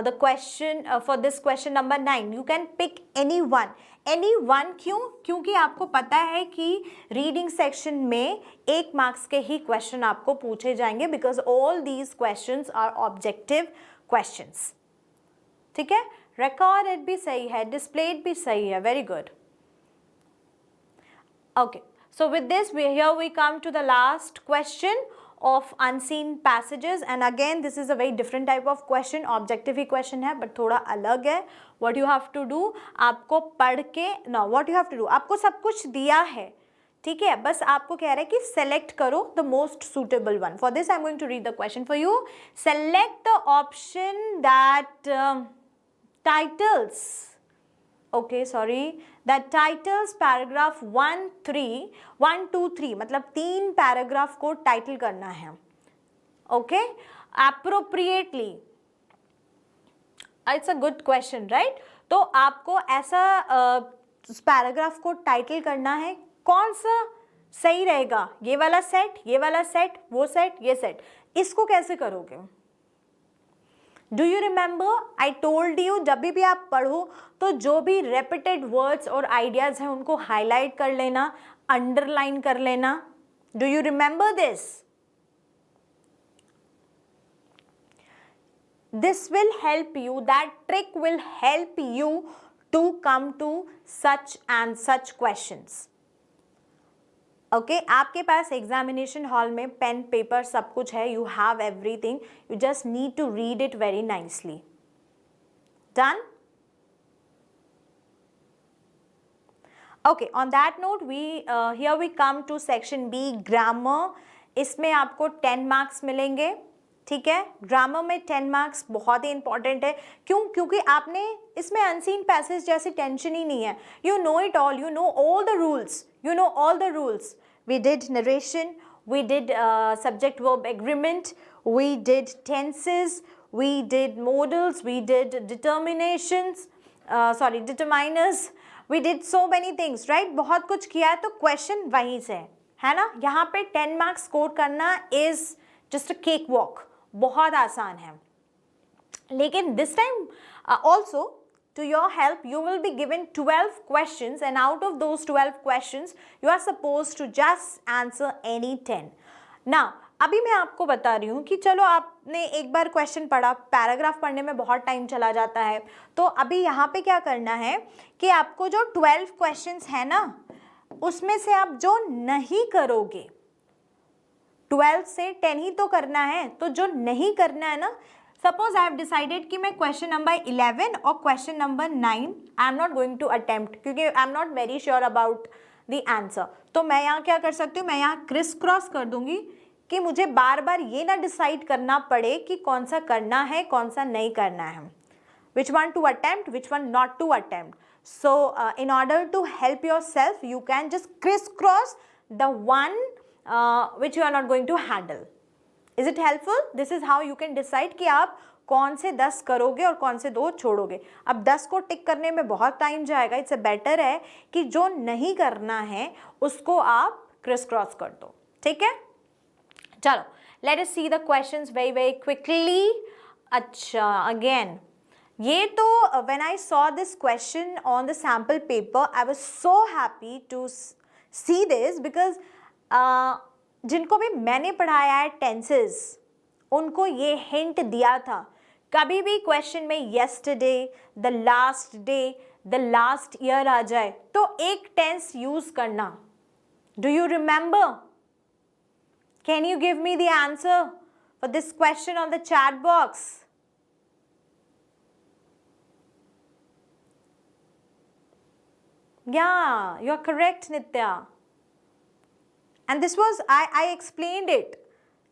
the question for this question number 9. You can pick any one. Any one क्यों? क्योंकि आपको पता है कि reading section में 1 marks के ही question आपको पूछे जाएंगे because all these questions are objective questions. ठीक है? Recorded भी सही है, displayed भी सही है. Very good. Okay. So with this, here we come to the last question of unseen passages and again this is a very different type of question. Objective he question है but थोड़ा अलग है. What you have to do, आपको पढ़ के, no, what you have to do, आपको सब कुछ दिया है, ठीक है, बस आपको कह रहा है कि select करो the most suitable one. For this I am going to read the question for you. Select the option that titles, okay, sorry, that titles paragraph 1, 2, 3, मतलब 3 पैराग्राफ को टाइटल करना है. Okay, appropriately. It's a good question, right. तो आपको ऐसा paragraph को title करना है. कौन सा सही रहेगा, ये वाला सेट, ये वाला सेट, वो सेट, ये सेट, इसको कैसे करोगे? Do you remember I told you, जब भी आप पढ़ो तो जो भी रेपिटेड वर्ड्स और आइडियाज हैं उनको हाईलाइट कर लेना, अंडरलाइन कर लेना. Do you remember this? This will help you, that trick will help you to come to such and such questions. Okay, आपके पास एग्जामिनेशन हॉल में पेन पेपर सब कुछ है, you have everything, you just need to read it very nicely. Done? Okay, on that note we here we come to section B, grammar. इसमें आपको 10 marks मिलेंगे, ठीक है. ग्रामर में 10 मार्क्स बहुत ही इंपॉर्टेंट है. क्यों? क्योंकि आपने इसमें अनसीन पैसेज जैसी टेंशन ही नहीं है. You know it all, you know all the rules, you know all the rules. We did narration, we did subject verb agreement, we did tenses, we did modals, we did determinations, determiners, we did so many things, right? बहुत कुछ किया है. तो question वहीं से है ना. यहाँ पे 10 मार्क्स स्कोर करना is just a cake walk, बहुत आसान है. लेकिन this time also to your help you will be given 12 questions and out of those 12 questions you are supposed to just answer any 10. Now अभी मैं आपको बता रही हूँ कि चलो आपने एक बार क्वेश्चन पढ़ा, पैराग्राफ पढ़ने में बहुत टाइम चला जाता है, तो अभी यहाँ पे क्या करना है कि आपको जो 12 क्वेश्चंस है ना उसमें से आप जो नहीं करोगे, 12 से 10 ही तो करना है, तो जो नहीं करना है ना, सपोज आई हैव डिसाइडेड कि मैं क्वेश्चन नंबर 11 और question number 9 I am not going to attempt क्योंकि I am not very sure about the answer. तो मैं यहाँ क्या कर सकती हूँ, मैं यहाँ क्रिस क्रॉस कर दूंगी कि मुझे बार बार ये ना डिसाइड करना पड़े कि कौन सा करना है, कौन सा नहीं करना है, which one to attempt, which one not to attempt. So in order to help yourself you can just criss cross the one which you are not going to handle. Is it helpful? This is how you can decide कि आप कौन से 10 करोगे और कौन से 2 छोड़ोगे. अब 10 को टिक करने में बहुत टाइम जाएगा. इससे बेटर है कि जो नहीं करना है उसको आप क्रिस क्रॉस कर दो, ठीक है. चलो, let us see the questions very very quickly. अच्छा, again ये तो when I saw this question on the sample paper, I was so happy to see this because जिनको भी मैंने पढ़ाया है टेंसेस, उनको ये हिंट दिया था, कभी भी क्वेश्चन में yesterday, the last day, the last year आ जाए तो एक टेंस यूज करना. Do you remember? Can you give me the answer for this question on the chat box? Yeah, you're correct, Nitya. And this was, I explained it.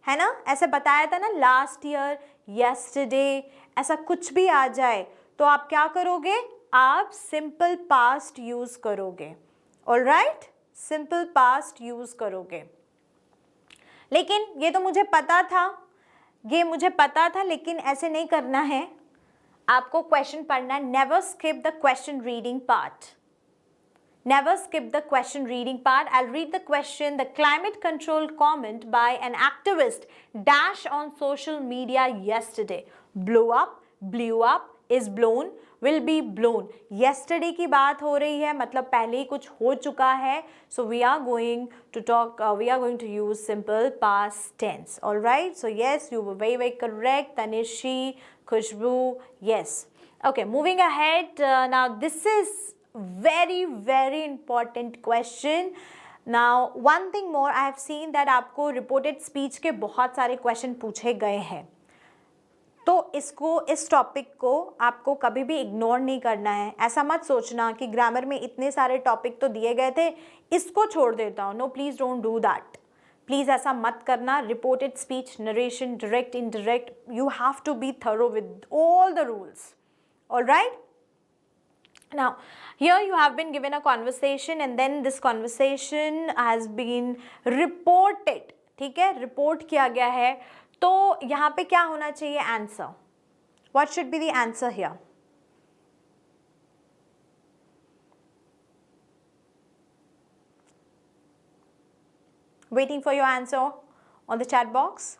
है ना, ऐसे बताया था ना, last year, yesterday, ऐसा कुछ भी आ जाए तो आप क्या करोगे, आप simple past use करोगे. Alright? Simple past use करोगे. लेकिन ये तो मुझे पता था, लेकिन ऐसे नहीं करना है. आपको क्वेश्चन पढ़ना है. Never skip the question reading part. Never skip the question reading part. I'll read the question. The climate control comment by an activist dash on social media yesterday. Blew up, is blown, will be blown. Yesterday की बात हो रही है, मतलब पहले ही कुछ हो चुका है. So we are going to use simple past tense. All right. So yes, you were very, very correct. Tanishi, Khushbu, yes. Okay, moving ahead. Now this is very, very important question. Now one thing more, I have seen that आपको reported speech के बहुत सारे question पूछे गए हैं, तो इस topic को आपको कभी भी इग्नोर नहीं करना है. ऐसा मत सोचना कि ग्रामर में इतने सारे टॉपिक तो दिए गए थे, इसको छोड़ देता हूँ. No, please don't do that. Please ऐसा मत करना. Reported speech, narration, direct, indirect, you have to be thorough with all the rules. Alright. Now, here you have been given a conversation and then this conversation has been reported. ठीक है, report किया गया है, तो यहाँ पे क्या होना चाहिए answer? What should be the answer here? Waiting for your answer on the chat box.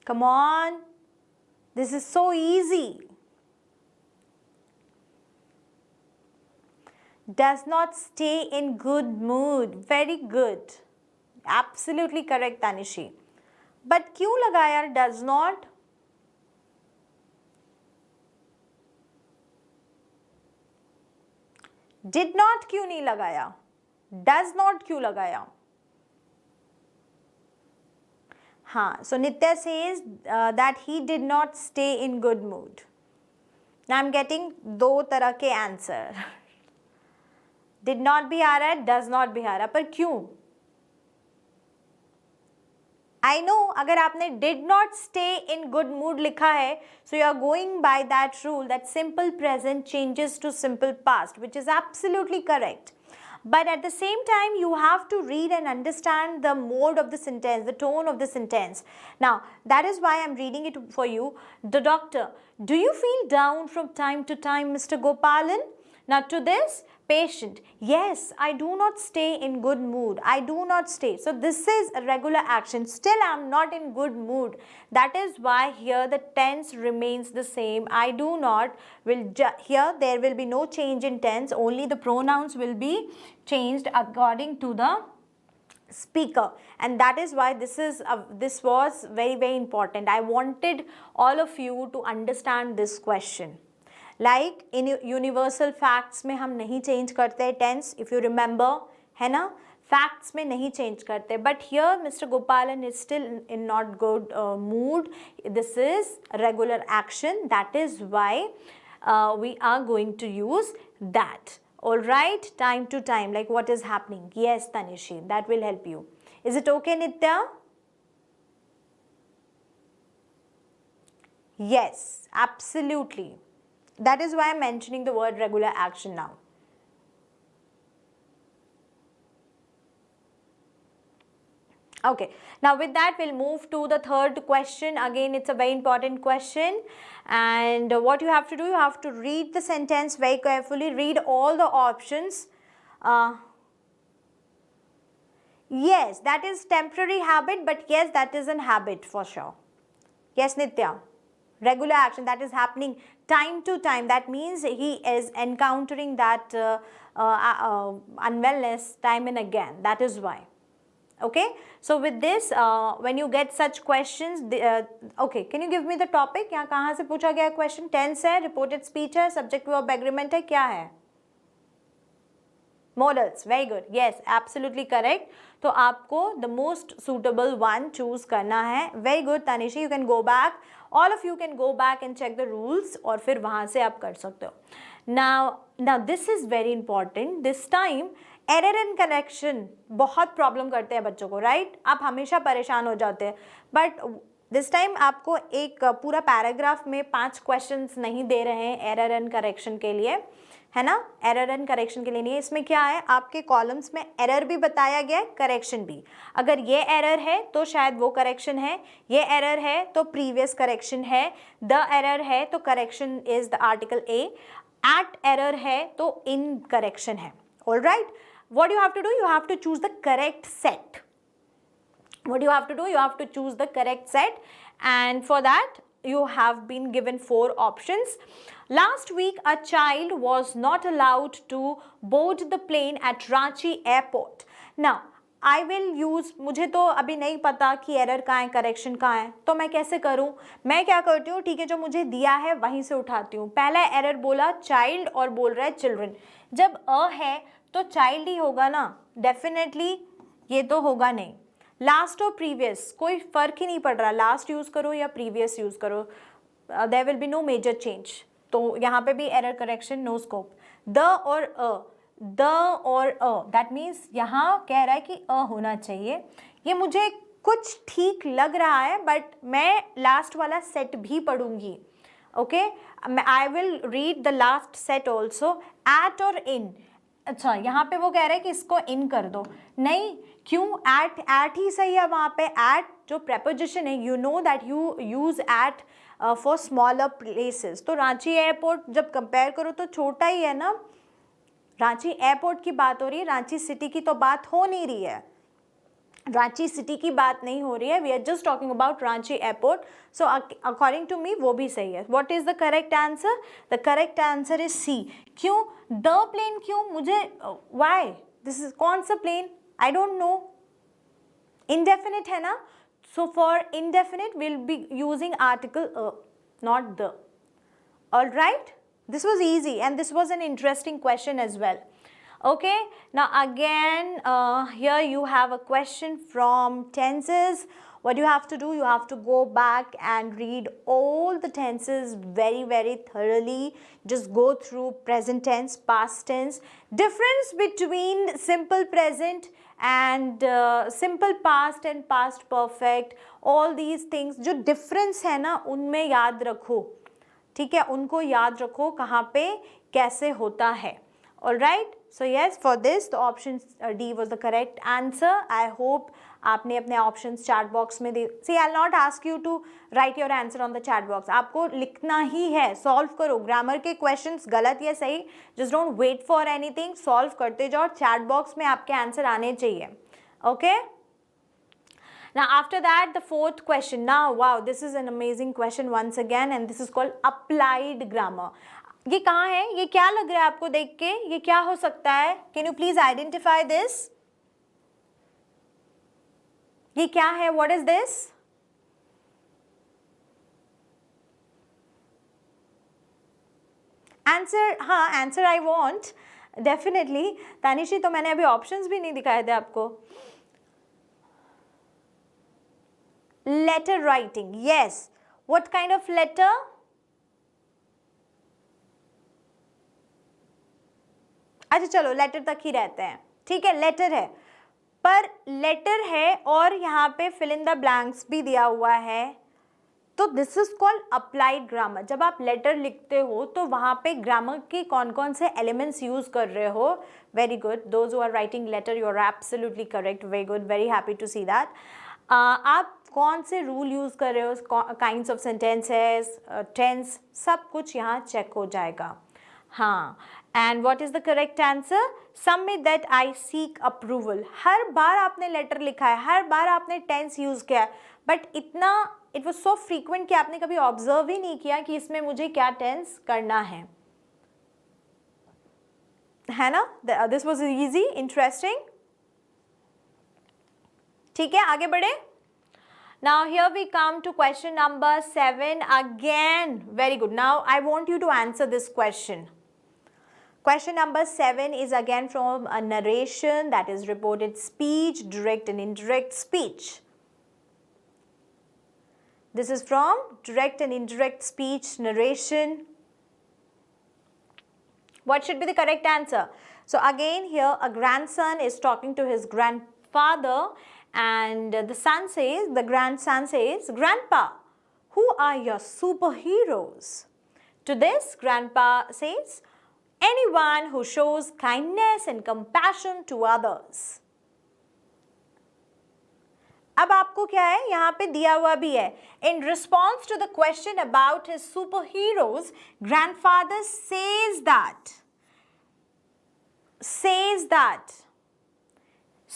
Come on, this is so easy. Does not stay in good mood. Very good. Absolutely correct, Tanishi. But क्यों लगाया does not? Did not क्यों नहीं लगाया? Does not क्यों लगाया? हाँ, so Nitya says that he did not stay in good mood. Now I'm getting दो तरह के answer. Did not भी आ रहा है, does not भी आ रहा है, पर क्यों? I know अगर आपने did not stay in good mood लिखा है, so you are going by that rule that simple present changes to simple past, which is absolutely correct. But at the same time, you have to read and understand the mode of the sentence, the tone of the sentence. Now, that is why I am reading it for you. The doctor, do you feel down from time to time, Mr. Gopalan? Now, to this, patient, yes, I do not stay in good mood. I do not stay. So, this is a regular action. Still, I am not in good mood. That is why here the tense remains the same. I do not. Here there will be no change in tense. Only the pronouns will be changed according to the speaker, and that is why this was very, very important. I wanted all of you to understand this question. Like in universal facts में हम नहीं change करते tense, if you remember, है ना, facts में नहीं change करते, but here Mr. Gopalan is still in not good mood. This is regular action. That is why we are going to use that. All right, time to time, like what is happening. Yes, Tanishi, that will help you. Is it okay, Nitya? Yes, absolutely. That is why I am mentioning the word regular action now. Okay, now with that we'll move to the third question. Again, it's a very important question, and what you have to do, you have to read the sentence very carefully, read all the options. Yes, that is temporary habit, but yes, that is an habit for sure. Yes, Nitya. Regular action that is happening time to time. That means he is encountering that unwellness time and again. That is why. Okay. So with this, when you get such questions, okay, can you give me the topic? यहाँ कहाँ से पूछा गया question? Tense है, reported speech है, subject verb agreement है, क्या है? Modals, very good. Yes, absolutely correct. तो आपको the most suitable one choose करना है. Very good, Tanishi. You can go back. All of you can go back and check the rules और फिर वहाँ से आप कर सकते हो. Now this is very important. This time error and correction बहुत प्रॉब्लम करते हैं बच्चों को, राइट? आप हमेशा परेशान हो जाते हैं, बट दिस टाइम आपको एक पूरा पैराग्राफ में 5 क्वेश्चंस नहीं दे रहे हैं एरर एंड करेक्शन के लिए, है ना? एरर एंड करेक्शन के लिए नहीं है. इसमें क्या है, आपके कॉलम्स में एरर भी बताया गया है, करेक्शन भी. अगर ये एरर है तो शायद वो करेक्शन है, ये एरर है तो प्रीवियस करेक्शन है, द एरर है तो correction is the article a, at error है तो इन करेक्शन है. All right, what you have to do, you have to choose the correct set. What you have to do, you have to choose the correct set, and for that you have been given 4 options. Last week a child was not allowed to board the plane at Ranchi airport. Now I will use, मुझे तो अभी नहीं पता कि error कहाँ है, correction कहाँ है, तो मैं कैसे करूँ? मैं क्या करती हूँ, ठीक है, जो मुझे दिया है वहीं से उठाती हूँ. पहला एरर बोला चाइल्ड और बोल रहा है चिल्ड्रन. जब अ है तो चाइल्ड ही होगा ना, डेफिनेटली ये तो होगा नहीं. लास्ट और प्रीवियस कोई फर्क ही नहीं पड़ रहा, लास्ट यूज करो या प्रीवियस यूज करो, there will be no major change. तो यहाँ पे भी error correction, no scope. The और दैट मीन्स यहाँ कह रहा है कि अ होना चाहिए. ये मुझे कुछ ठीक लग रहा है, बट मैं लास्ट वाला सेट भी पढ़ूंगी. Okay, I will read the last set also. At और इन, अच्छा यहाँ पे वो कह रहे हैं कि इसको इन कर दो. नहीं, क्यों? एट ही सही है वहाँ पे. एट जो प्रेपोजिशन है, you know that you use at for smaller places. तो रांची एयरपोर्ट जब कंपेयर करो तो छोटा ही है ना. रांची एयरपोर्ट की बात हो रही है, रांची सिटी की तो बात हो नहीं रही है. रांची सिटी की बात नहीं हो रही है. We are just talking about Ranchi airport. So according to me वो भी सही है. What is the correct answer? The correct answer is C. क्यों द प्लेन? क्यों मुझे, वाई? दिस इज कौन सा plane? I don't know. Indefinite है ना, so for indefinite will be using article not the. All right, this was easy and this was an interesting question as well. Okay, now again here you have a question from tenses. What you have to do, you have to go back and read all the tenses very thoroughly. Just go through present tense, past tense, difference between simple present and simple past and past perfect. All these things जो difference है ना, उनमें याद रखो, ठीक है, उनको याद रखो कहाँ पे कैसे होता है. All right, so yes, for this the option D was the correct answer. I hope आपने अपने ऑप्शन चैट बॉक्स में दे. See, I not ask you to write your answer on the chat box. आपको लिखना ही है, solve करो. Grammar के questions गलत या सही, just don't wait for anything, solve करते जाओ. चैट बॉक्स में आपके आंसर आने चाहिए. Okay, now after that the fourth question. Now wow, this is an amazing question once again, and this is called applied grammar. ये कहाँ है? ये क्या लग रहा है आपको देख के? ये क्या हो सकता है? Can you please identify this? ये क्या है? What is this? Answer, हाँ, answer I want definitely. तानिशी, तो मैंने अभी ऑप्शंस भी नहीं दिखाए थे आपको. Letter writing, yes. What kind of letter? अच्छा चलो लेटर तक ही रहते हैं, ठीक है. लेटर है, पर लेटर है और यहाँ पे फिल इन द ब्लैंक्स भी दिया हुआ है. तो this is called applied grammar. जब आप लेटर लिखते हो तो वहाँ पे ग्रामर के कौन कौन से एलिमेंट्स यूज कर रहे हो. Very good, those who are writing letter, you are absolutely correct. Very good, very happy to see that. आप कौन से रूल यूज कर रहे हो, काइंड्स ऑफ सेंटेंसेस, टेंस, सब कुछ यहाँ चेक हो जाएगा. हाँ, and what is the correct answer? Submit that I seek approval. हर बार आपने लेटर लिखा है, हर बार आपने टेंस यूज किया है, बट इतना इट वॉज सो फ्रीक्वेंट कि आपने कभी ऑब्जर्व ही नहीं किया कि इसमें मुझे क्या टेंस करना है ना. This was easy, interesting. ठीक है, आगे बढ़े. Now here we come to question number 7 again. Very good. Now I want you to answer this question. Question number 7 is again from a narration, that is reported speech, direct and indirect speech. This is from direct and indirect speech narration. What should be the correct answer? So again here a grandson is talking to his grandfather, and the grandson says, "Grandpa, who are your superheroes?" To this, Grandpa says, "Anyone who shows kindness and compassion to others." अब आपको क्या है, यहाँ पे दिया हुआ भी है. In response to the question about his superheroes, grandfather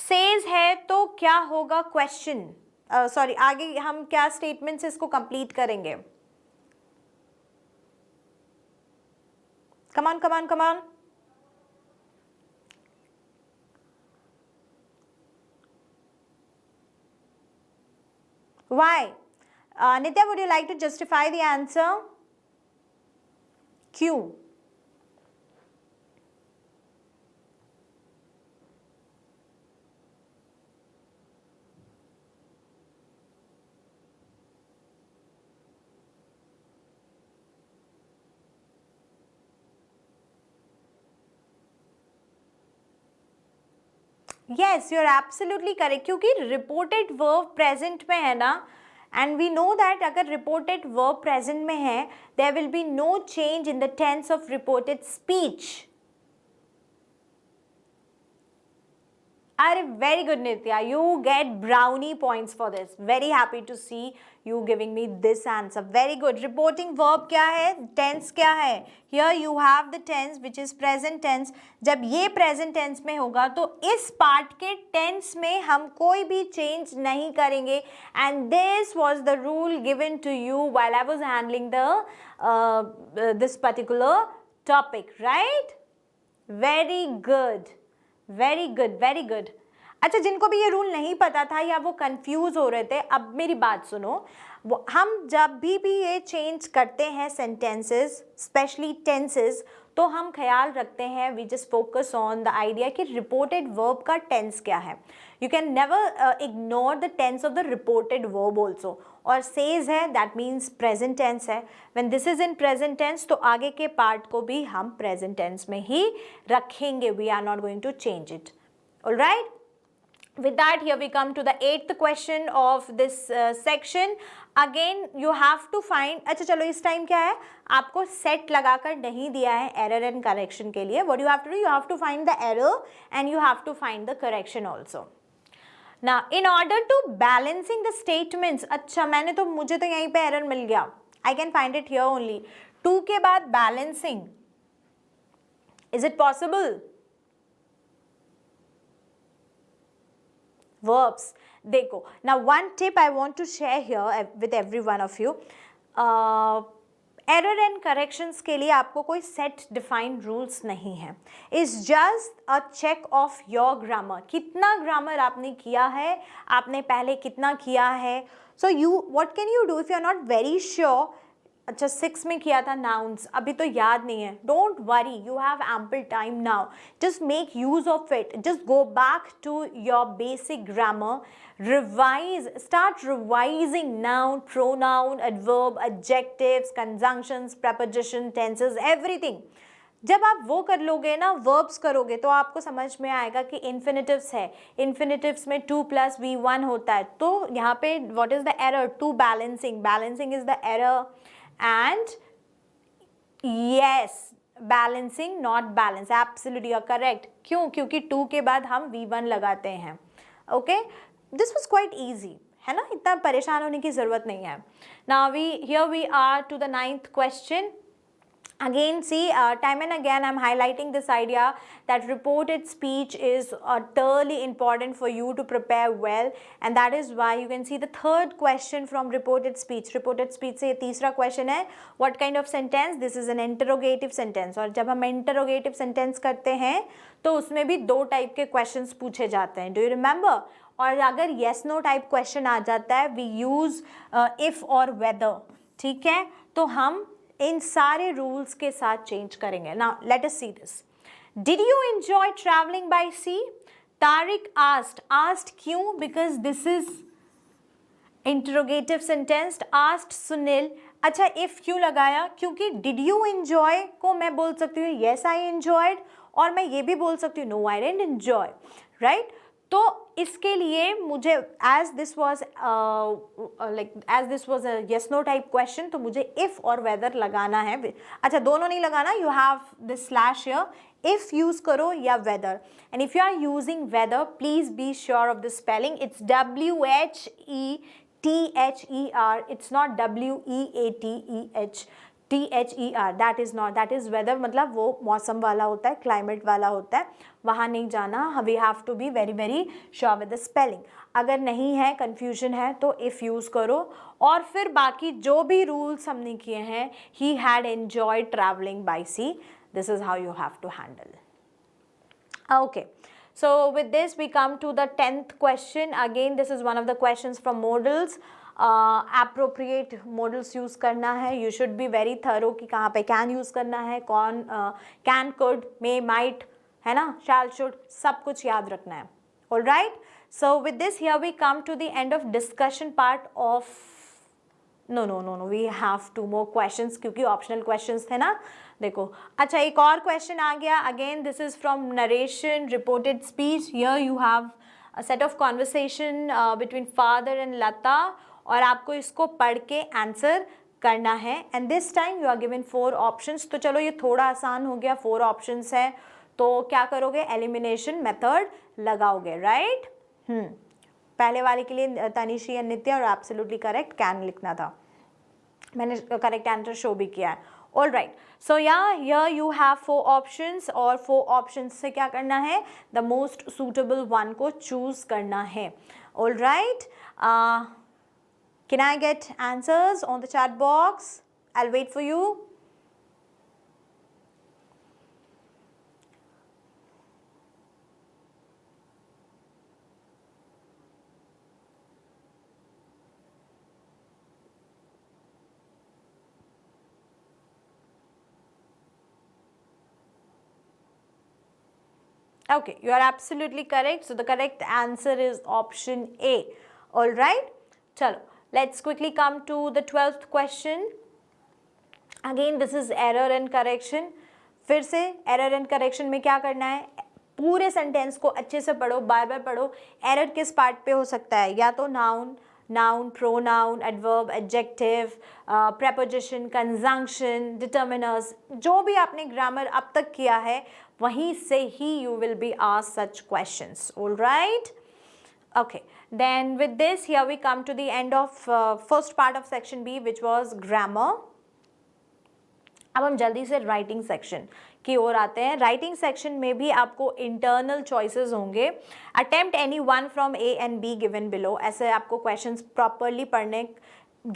says है तो क्या होगा क्वेश्चन? सॉरी, आगे हम क्या स्टेटमेंट से इसको कंप्लीट करेंगे? Come on. Why? Nitya, would you like to justify the answer? Q. Yes, you are absolutely correct. क्योंकि reported verb present में है ना, and we know that अगर reported verb present में है, there will be no change in the tense of reported speech. Are very good, Nitya. You get brownie points for this. Very happy to see you giving me this answer. Very good. Reporting verb क्या है? Tense क्या है? Here you have the tense which is present tense. जब ये present tense में होगा तो इस part के tense में हम कोई भी change नहीं करेंगे. And this was the rule given to you while I was handling the this particular topic, right? Very good. Very good, very good. अच्छा, जिनको भी ये रूल नहीं पता था या वो कंफ्यूज हो रहे थे, अब मेरी बात सुनो. हम जब भी ये चेंज करते हैं सेंटेंसेस, स्पेशली टेंसेस, तो हम ख्याल रखते हैं, we just focus on the idea कि रिपोर्टेड वर्ब का टेंस क्या है. You can never ignore the tense of the reported verb also. और सेज है, दैट मीन्स प्रेजेंट टेंस है. When this is in present tense तो आगे के पार्ट को भी हम प्रेजेंट टेंस में ही रखेंगे. We are not going to change it. Alright, with that here we come to the 8th question of this section. Again you have to find, अच्छा चलो इस टाइम क्या है, आपको सेट लगाकर नहीं दिया है एरर एंड करेक्शन के लिए. what you have to do, you have to find the error and you have to find the correction also. Now in order to balancing the statements, अच्छा मुझे तो यहीं पे एरर मिल गया. I can find it here only. 2 के बाद balancing, is it possible? Verbs. देखो, now one tip I want to share here with every one of you. Error and corrections के लिए आपको कोई set defined rules नहीं है. It's just a check of your grammar. कितना grammar आपने किया है, आपने पहले कितना किया है. So what can you do if you are not very sure? अच्छा 6 में किया था nouns, अभी तो याद नहीं है. Don't worry, you have ample time now. Just make use of it. Just go back to your basic grammar. Revise, start revising noun, pronoun, adverb, adjectives, conjunctions, preposition, tenses, everything. जब आप वो कर लोगे ना, वर्ब्स करोगे, तो आपको समझ में आएगा कि इन्फिनिटिव्स है, इन्फिनिटिव्स में 2 + V1 होता है। तो यहाँ पे what is the error? To balancing, balancing is the error, and yes balancing not balance, absolutely you are correct. क्यों? क्योंकि 2 के बाद हम V1 लगाते हैं। Okay, this was quite easy, है ना, इतना परेशान होने की जरूरत नहीं है। Now here we are to the 9th question. Again, see, time and again I'm highlighting this idea that reported speech is utterly important for you to prepare well, and that is why you can see the 3rd question from reported speech. Reported speech से तीसरा question है, what kind of sentence? This is an interrogative sentence, और जब हम interrogative sentence करते हैं तो उसमें भी 2 टाइप के questions पूछे जाते हैं. Do you remember? और अगर yes no टाइप question आ जाता है, we use if और whether, ठीक है, तो हम इन सारे रूल्स के साथ चेंज करेंगे. Now let us see this. Did you enjoy travelling by sea? Tariq asked क्यों? Because this is interrogative sentence. Asked Sunil. अच्छा, इफ क्यों लगाया? क्योंकि डिड यू एंजॉय को मैं बोल सकती हूँ येस आई एंजॉयड, और मैं ये भी बोल सकती हूँ no I didn't enjoy, right. तो इसके लिए मुझे as this was a yes no type question, तो मुझे इफ और वेदर लगाना है. अच्छा, दोनों नहीं लगाना, you have this slash here. If use करो या whether, and if you are using whether please be sure of the spelling. It's WHETHER, it's not WEATEH. That is not, that is weather, मतलब वो मौसम वाला होता है, climate वाला होता है, वहाँ नहीं जाना. We have to be very very sure with the spelling. अगर नहीं है, कंफ्यूजन है, तो इफ़ यूज़ करो. और फिर बाकी जो भी रूल्स हमने किए हैं, he had enjoyed travelling by sea, this is how you have to handle. Okay, so with this we come to the 10th question. Again, this is one of the questions from modals. Appropriate modals use करना है. You should be very thorough कि कहाँ पे can use करना है, कौन can, could, may, might, है ना, shall, should, सब कुछ याद रखना है. All right. So with this, here we come to the end of discussion part of. No, we have 2 more questions क्योंकि optional questions थे ना. देखो, अच्छा, एक और question आ गया. Again, this is from narration, reported speech. Here you have a set of conversation between father and Lata, और आपको इसको पढ़ के आंसर करना है. And this time you are given 4 options. तो चलो, ये थोड़ा आसान हो गया, 4 ऑप्शंस है, तो क्या करोगे? एलिमिनेशन मेथड लगाओगे, राइट. पहले वाले के लिए तनिशी और नित्य, और एब्सोल्युटली करेक्ट कैन लिखना था, मैंने करेक्ट आंसर शो भी किया है. All right, so here you have 4 options, और 4 ऑप्शंस से क्या करना है? द मोस्ट सूटेबल वन को चूज करना है. All right, can I get answers on the chat box? I'll wait for you. Okay, you are absolutely correct. So the correct answer is option A. All right, chalo. Let's quickly come to the 12th question. Again, this is error and correction. फिर से error and correction में क्या करना है? पूरे sentence को अच्छे से पढ़ो, बार बार पढ़ो. एरर किस पार्ट पे हो सकता है? या तो noun, pronoun, adverb, adjective, preposition, conjunction, determiners, जो भी आपने ग्रामर अब तक किया है वहीं से ही you will be asked such questions. All right. Okay, then with this, here we come to the end of first part of section B, which was grammar. अब हम जल्दी से राइटिंग सेक्शन की ओर आते हैं. राइटिंग सेक्शन में भी आपको इंटरनल चॉइसेस होंगे. Attempt any one from A and B given below. ऐसे आपको क्वेश्चंस प्रॉपरली पढ़ने.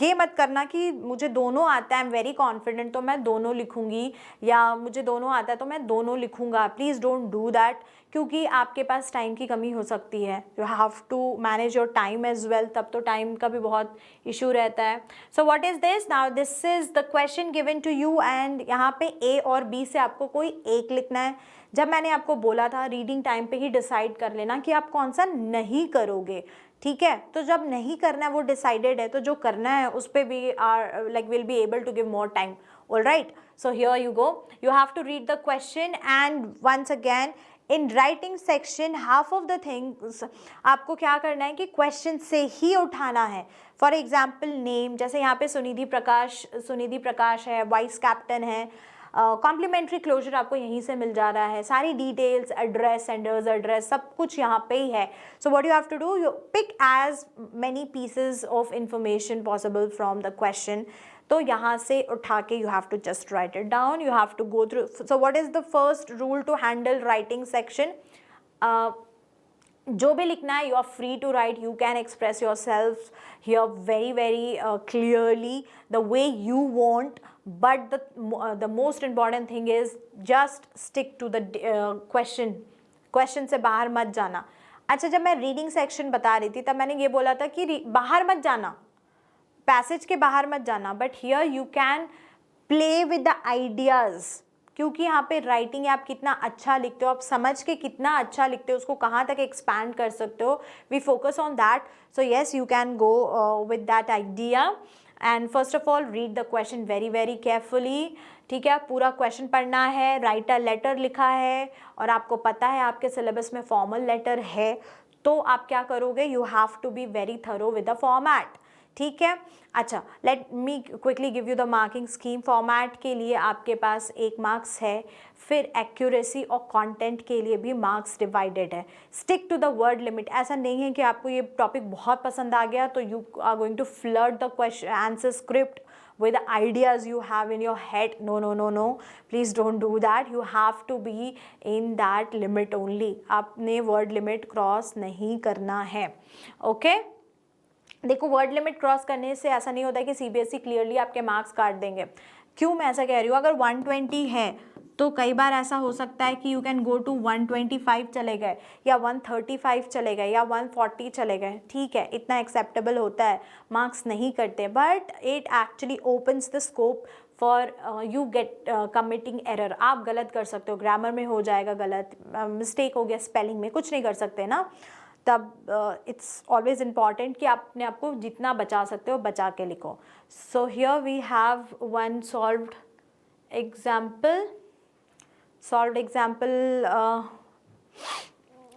ये मत करना कि मुझे दोनों आता है, आई एम वेरी कॉन्फिडेंट, तो मैं दोनों लिखूंगी, या मुझे दोनों आता है तो मैं दोनों लिखूंगा. प्लीज़ डोंट डू दैट, क्योंकि आपके पास टाइम की कमी हो सकती है. You have to manage your time as well, तब तो टाइम का भी बहुत इशू रहता है. So what is this? Now this is the question given to you, and यहाँ पे ए और बी से आपको कोई एक लिखना है. जब मैंने आपको बोला था रीडिंग टाइम पे ही डिसाइड कर लेना कि आप कौन सा नहीं करोगे, ठीक है. तो जब नहीं करना है वो डिसाइडेड है, तो जो करना है उस पर भी are like will be able to give more time. Alright, so here you go. You have to read the question, and once again in writing section half of the things आपको क्या करना है कि question से ही उठाना है. For example name, जैसे यहाँ पे सुनिधि प्रकाश है, वाइस कैप्टन है. कॉम्प्लीमेंट्री क्लोजर आपको यहीं से मिल जा रहा है. सारी डिटेल्स, एड्रेस, सेंडर्स एड्रेस, सब कुछ यहाँ पे ही है. So what you have to do, you pick as many pieces of information possible from the question. तो यहाँ से उठा के you have to just write it down. You have to go through. So what is the first rule to handle writing section? जो भी लिखना है you are free to write. You can express yourself here very very clearly the way you want, but the most important thing is just stick to the question से बाहर मत जाना. अच्छा, जब मैं रीडिंग सेक्शन बता रही थी तब मैंने ये बोला था कि बाहर मत जाना, पैसेज के बाहर मत जाना, but here you can play with the ideas, क्योंकि यहाँ पे राइटिंग है, आप कितना अच्छा लिखते हो, आप समझ के कितना अच्छा लिखते हो, उसको कहाँ तक एक्सपैंड कर सकते हो. We focus on that. So yes, you can go with that idea. And first of all read the question very very carefully. ठीक है, पूरा क्वेश्चन पढ़ना है. राइट अ लेटर लिखा है और आपको पता है आपके सिलेबस में फॉर्मल लेटर है, तो आप क्या करोगे, you have to be very thorough with the format. ठीक है. अच्छा, let me quickly give you the marking scheme. Format के लिए आपके पास 1 मार्क्स है, फिर एक्यूरेसी और कंटेंट के लिए भी मार्क्स डिवाइडेड है. Stick to the word limit. ऐसा नहीं है कि आपको ये टॉपिक बहुत पसंद आ गया तो you are going to flood the question answer script with the ideas you have in your head. No, please don't do that. You have to be in that limit only. आपने word limit cross नहीं करना है. Okay? देखो, word limit cross करने से ऐसा नहीं होता है कि सीबीएसई क्लियरली आपके मार्क्स काट देंगे. क्यों मैं ऐसा कह रही हूँ? अगर 120 है तो कई बार ऐसा हो सकता है कि यू कैन गो टू 125 चले गए, या 135 चले गए, या 140 चले गए. ठीक है, इतना एक्सेप्टेबल होता है, मार्क्स नहीं करते, but it actually opens the scope for you get committing error. आप गलत कर सकते हो, ग्रामर में हो जाएगा गलत, मिस्टेक हो गया स्पेलिंग में, कुछ नहीं कर सकते ना. तब इट्स ऑलवेज इम्पॉर्टेंट कि आप अपने आप को जितना बचा सकते हो बचा के लिखो. So here we have one solved example.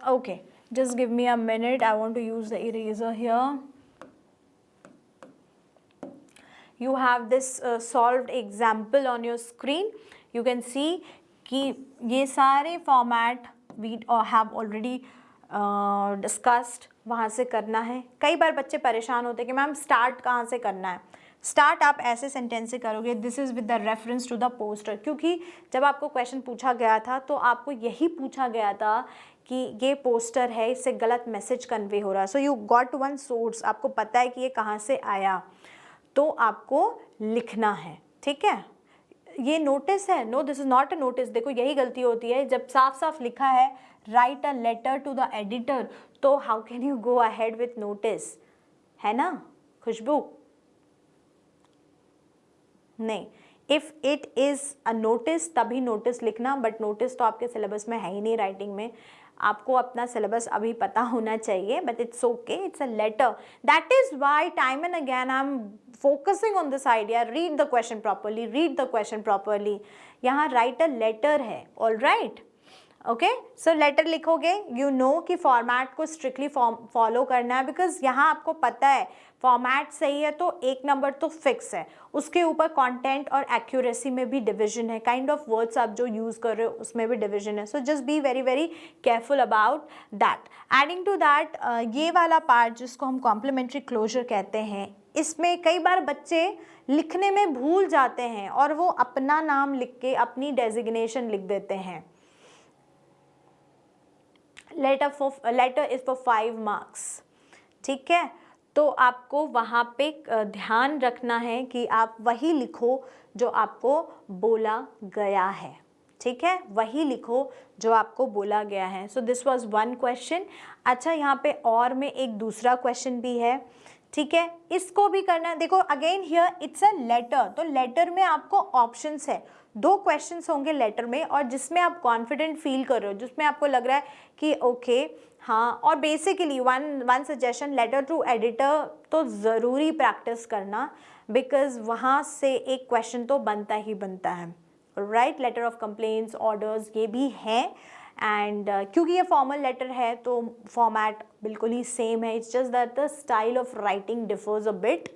Okay, just give me a minute. I want to use the eraser here. You have this solved example on your screen. You can see कि ये सारे format we have already discussed वहाँ से करना है. कई बार बच्चे परेशान होते हैं कि मैम स्टार्ट कहाँ से करना है. स्टार्ट आप ऐसे सेंटेंस से करोगे, this is with the reference to the poster, क्योंकि जब आपको क्वेश्चन पूछा गया था तो आपको यही पूछा गया था कि ये पोस्टर है, इससे गलत मैसेज कन्वे हो रहा है. So you got one source, आपको पता है कि ये कहाँ से आया, तो आपको लिखना है. ठीक है, ये नोटिस है. No, this is not a notice. देखो, यही गलती होती है जब साफ साफ लिखा है write a letter to the editor, तो how can you go ahead with notice, है ना खुशबू? नहीं, if it is a notice तभी नोटिस लिखना, बट नोटिस तो आपके सिलेबस में है ही नहीं राइटिंग में. आपको अपना सिलेबस अभी पता होना चाहिए, but it's okay, it's a letter. That is why time and again I am focusing on this idea. Read the question properly. यहाँ राइट अ लेटर है. All right, okay. So letter लिखोगे, you know कि format को strictly follow करना है, because यहाँ आपको पता है फॉर्मेट सही है तो 1 नंबर तो फिक्स है. उसके ऊपर कंटेंट और एक्यूरेसी में भी डिवीजन है, काइंड ऑफ वर्ड्स आप जो यूज़ कर रहे हो उसमें भी डिवीजन है. So just be very very careful about that. Adding to that, ये वाला पार्ट जिसको हम कॉम्प्लीमेंट्री क्लोजर कहते हैं, इसमें कई बार बच्चे लिखने में भूल जाते हैं और वो अपना नाम लिख के अपनी डेजिग्नेशन लिख देते हैं. Letter is for 5 marks. ठीक है, तो आपको वहाँ पे ध्यान रखना है कि आप वही लिखो जो आपको बोला गया है. ठीक है, वही लिखो जो आपको बोला गया है. So this was one question. अच्छा, यहाँ पे और में एक दूसरा क्वेश्चन भी है. ठीक है, इसको भी करना है. देखो, again here it's a letter, तो लेटर में आपको ऑप्शंस है. 2 क्वेश्चन्स होंगे लेटर में, और जिसमें आप कॉन्फिडेंट फील कर रहे हो, जिसमें आपको लग रहा है कि ओके हाँ. और basically one suggestion, letter to editor तो ज़रूरी प्रैक्टिस करना, बिकॉज वहाँ से एक क्वेश्चन तो बनता ही बनता है, right. Letter of complaints, orders, ये भी हैं. एंड क्योंकि ये फॉर्मल लेटर है तो फॉर्मेट बिल्कुल ही सेम है. It's just that the style of writing differs a bit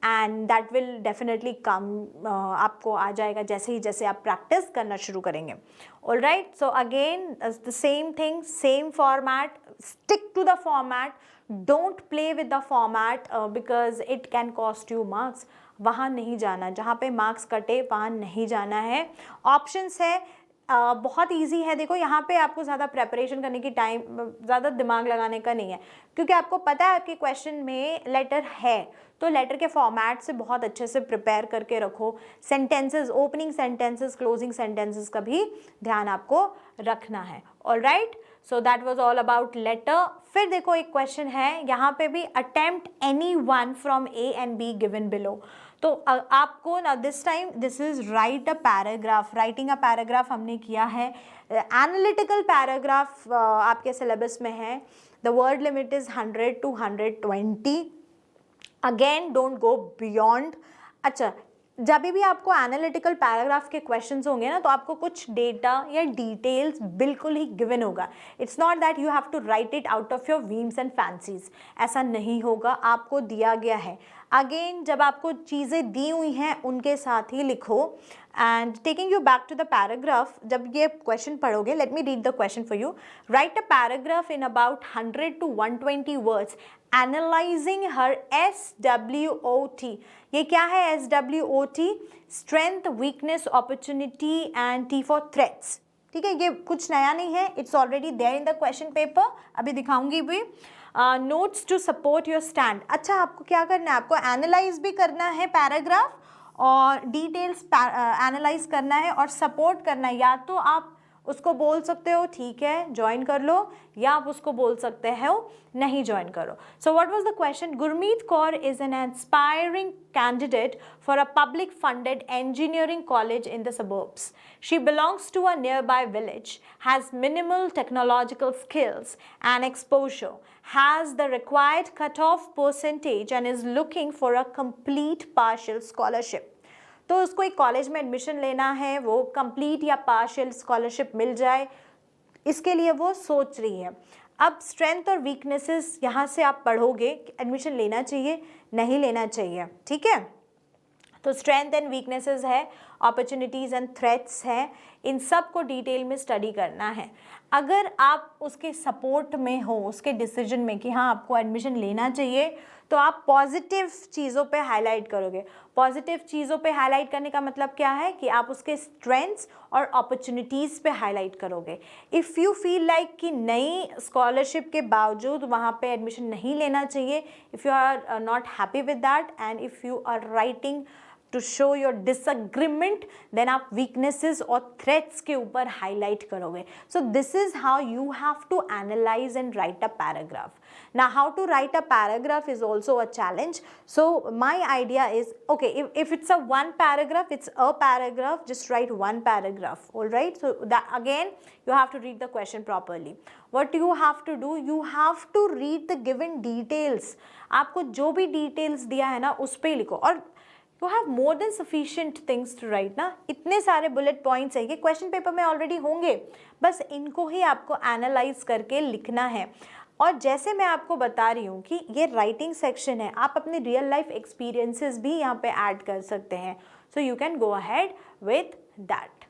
and that will definitely come, आपको आ जाएगा जैसे आप प्रैक्टिस करना शुरू करेंगे. All right, so again the same thing, same format, stick to the format, don't play with the format because it can cost you marks. वहाँ नहीं जाना, जहाँ पे मार्क्स कटे वहाँ नहीं जाना है. ऑप्शंस है, बहुत इजी है. देखो यहाँ पे आपको ज़्यादा प्रेपरेशन करने की टाइम, ज़्यादा दिमाग लगाने का नहीं है, क्योंकि आपको पता है आपके क्वेश्चन में लेटर है, तो लेटर के फॉर्मेट से बहुत अच्छे से प्रिपेयर करके रखो. Sentences, opening sentences, closing sentences का भी ध्यान आपको रखना है. All right, so that was all about letter. फिर देखो एक क्वेश्चन है यहाँ पे भी, attempt any one from A and B given below. तो आपको ना this time this is write a paragraph. Writing a paragraph हमने किया है. एनालिटिकल पैराग्राफ आपके सिलेबस में है. The word limit is 100 to 120. Again don't go beyond. अच्छा, जब भी आपको एनालिटिकल पैराग्राफ के क्वेश्चंस होंगे ना, तो आपको कुछ डेटा या डिटेल्स बिल्कुल ही गिवन होगा. It's not that you have to write it out of your whims and fancies. ऐसा नहीं होगा, आपको दिया गया है. अगेन जब आपको चीज़ें दी हुई हैं उनके साथ ही लिखो. And taking you back to the paragraph, जब ये क्वेश्चन पढ़ोगे, let me read the question for you. Write a paragraph in about 100 to 120 words analysing her SWOT. ये क्या है SWOT? Strength, weakness, opportunity and T for threats. ठीक है, ये कुछ नया नहीं है, it's already there in the question paper. अभी दिखाऊंगी भी. Notes to support your stand. अच्छा, आपको क्या करना है, आपको एनालाइज भी करना है पैराग्राफ और डिटेल्स एनालाइज करना है और सपोर्ट करना है. या तो आप उसको बोल सकते हो ठीक है ज्वाइन कर लो, या आप उसको बोल सकते हो नहीं ज्वाइन करो. So what was the question? Gurmeet Kaur is an inspiring candidate for a public funded engineering college in the suburbs. She belongs to a nearby village, has minimal technological skills and exposure, has the required cutoff percentage and is looking for a complete partial scholarship. तो उसको एक college में admission लेना है, वो complete या partial scholarship मिल जाए, इसके लिए वो सोच रही है. अब स्ट्रेंथ और वीकनेसेस यहाँ से आप पढ़ोगे, एडमिशन लेना चाहिए नहीं लेना चाहिए. ठीक है, तो स्ट्रेंथ एंड वीकनेसेस है, अपॉर्चुनिटीज़ एंड थ्रेट्स है, इन सब को डिटेल में स्टडी करना है. अगर आप उसके सपोर्ट में हो, उसके डिसीजन में कि हाँ आपको एडमिशन लेना चाहिए, तो आप पॉजिटिव चीज़ों पे हाईलाइट करोगे. पॉजिटिव चीज़ों पे हाईलाइट करने का मतलब क्या है कि आप उसके स्ट्रेंथ्स और अपॉर्चुनिटीज़ पे हाईलाइट करोगे. इफ़ यू फील लाइक कि नई स्कॉलरशिप के बावजूद वहाँ पे एडमिशन नहीं लेना चाहिए, if you are not happy with that and if you are writing to show your disagreement, then आप वीकनेसेस और थ्रेट्स के ऊपर हाईलाइट करोगे. So this is how you have to analyse and write a paragraph. Now, how to write a paragraph is also a challenge. So, my idea is, okay, if it's a one paragraph, it's a paragraph, just write one paragraph, all right? So, that again, you have to read the question properly. What you have to do, you have to read the given details. आपको जो भी details दिया है ना, उस पे लिखो. और you have more than sufficient things to write ना. इतने सारे bullet points है, ये question paper में already होंगे, बस इनको ही आपको analyze करके लिखना है. और जैसे मैं आपको बता रही हूँ कि ये राइटिंग सेक्शन है, आप अपने रियल लाइफ एक्सपीरियंसेस भी यहाँ पे ऐड कर सकते हैं. So you can go ahead with that.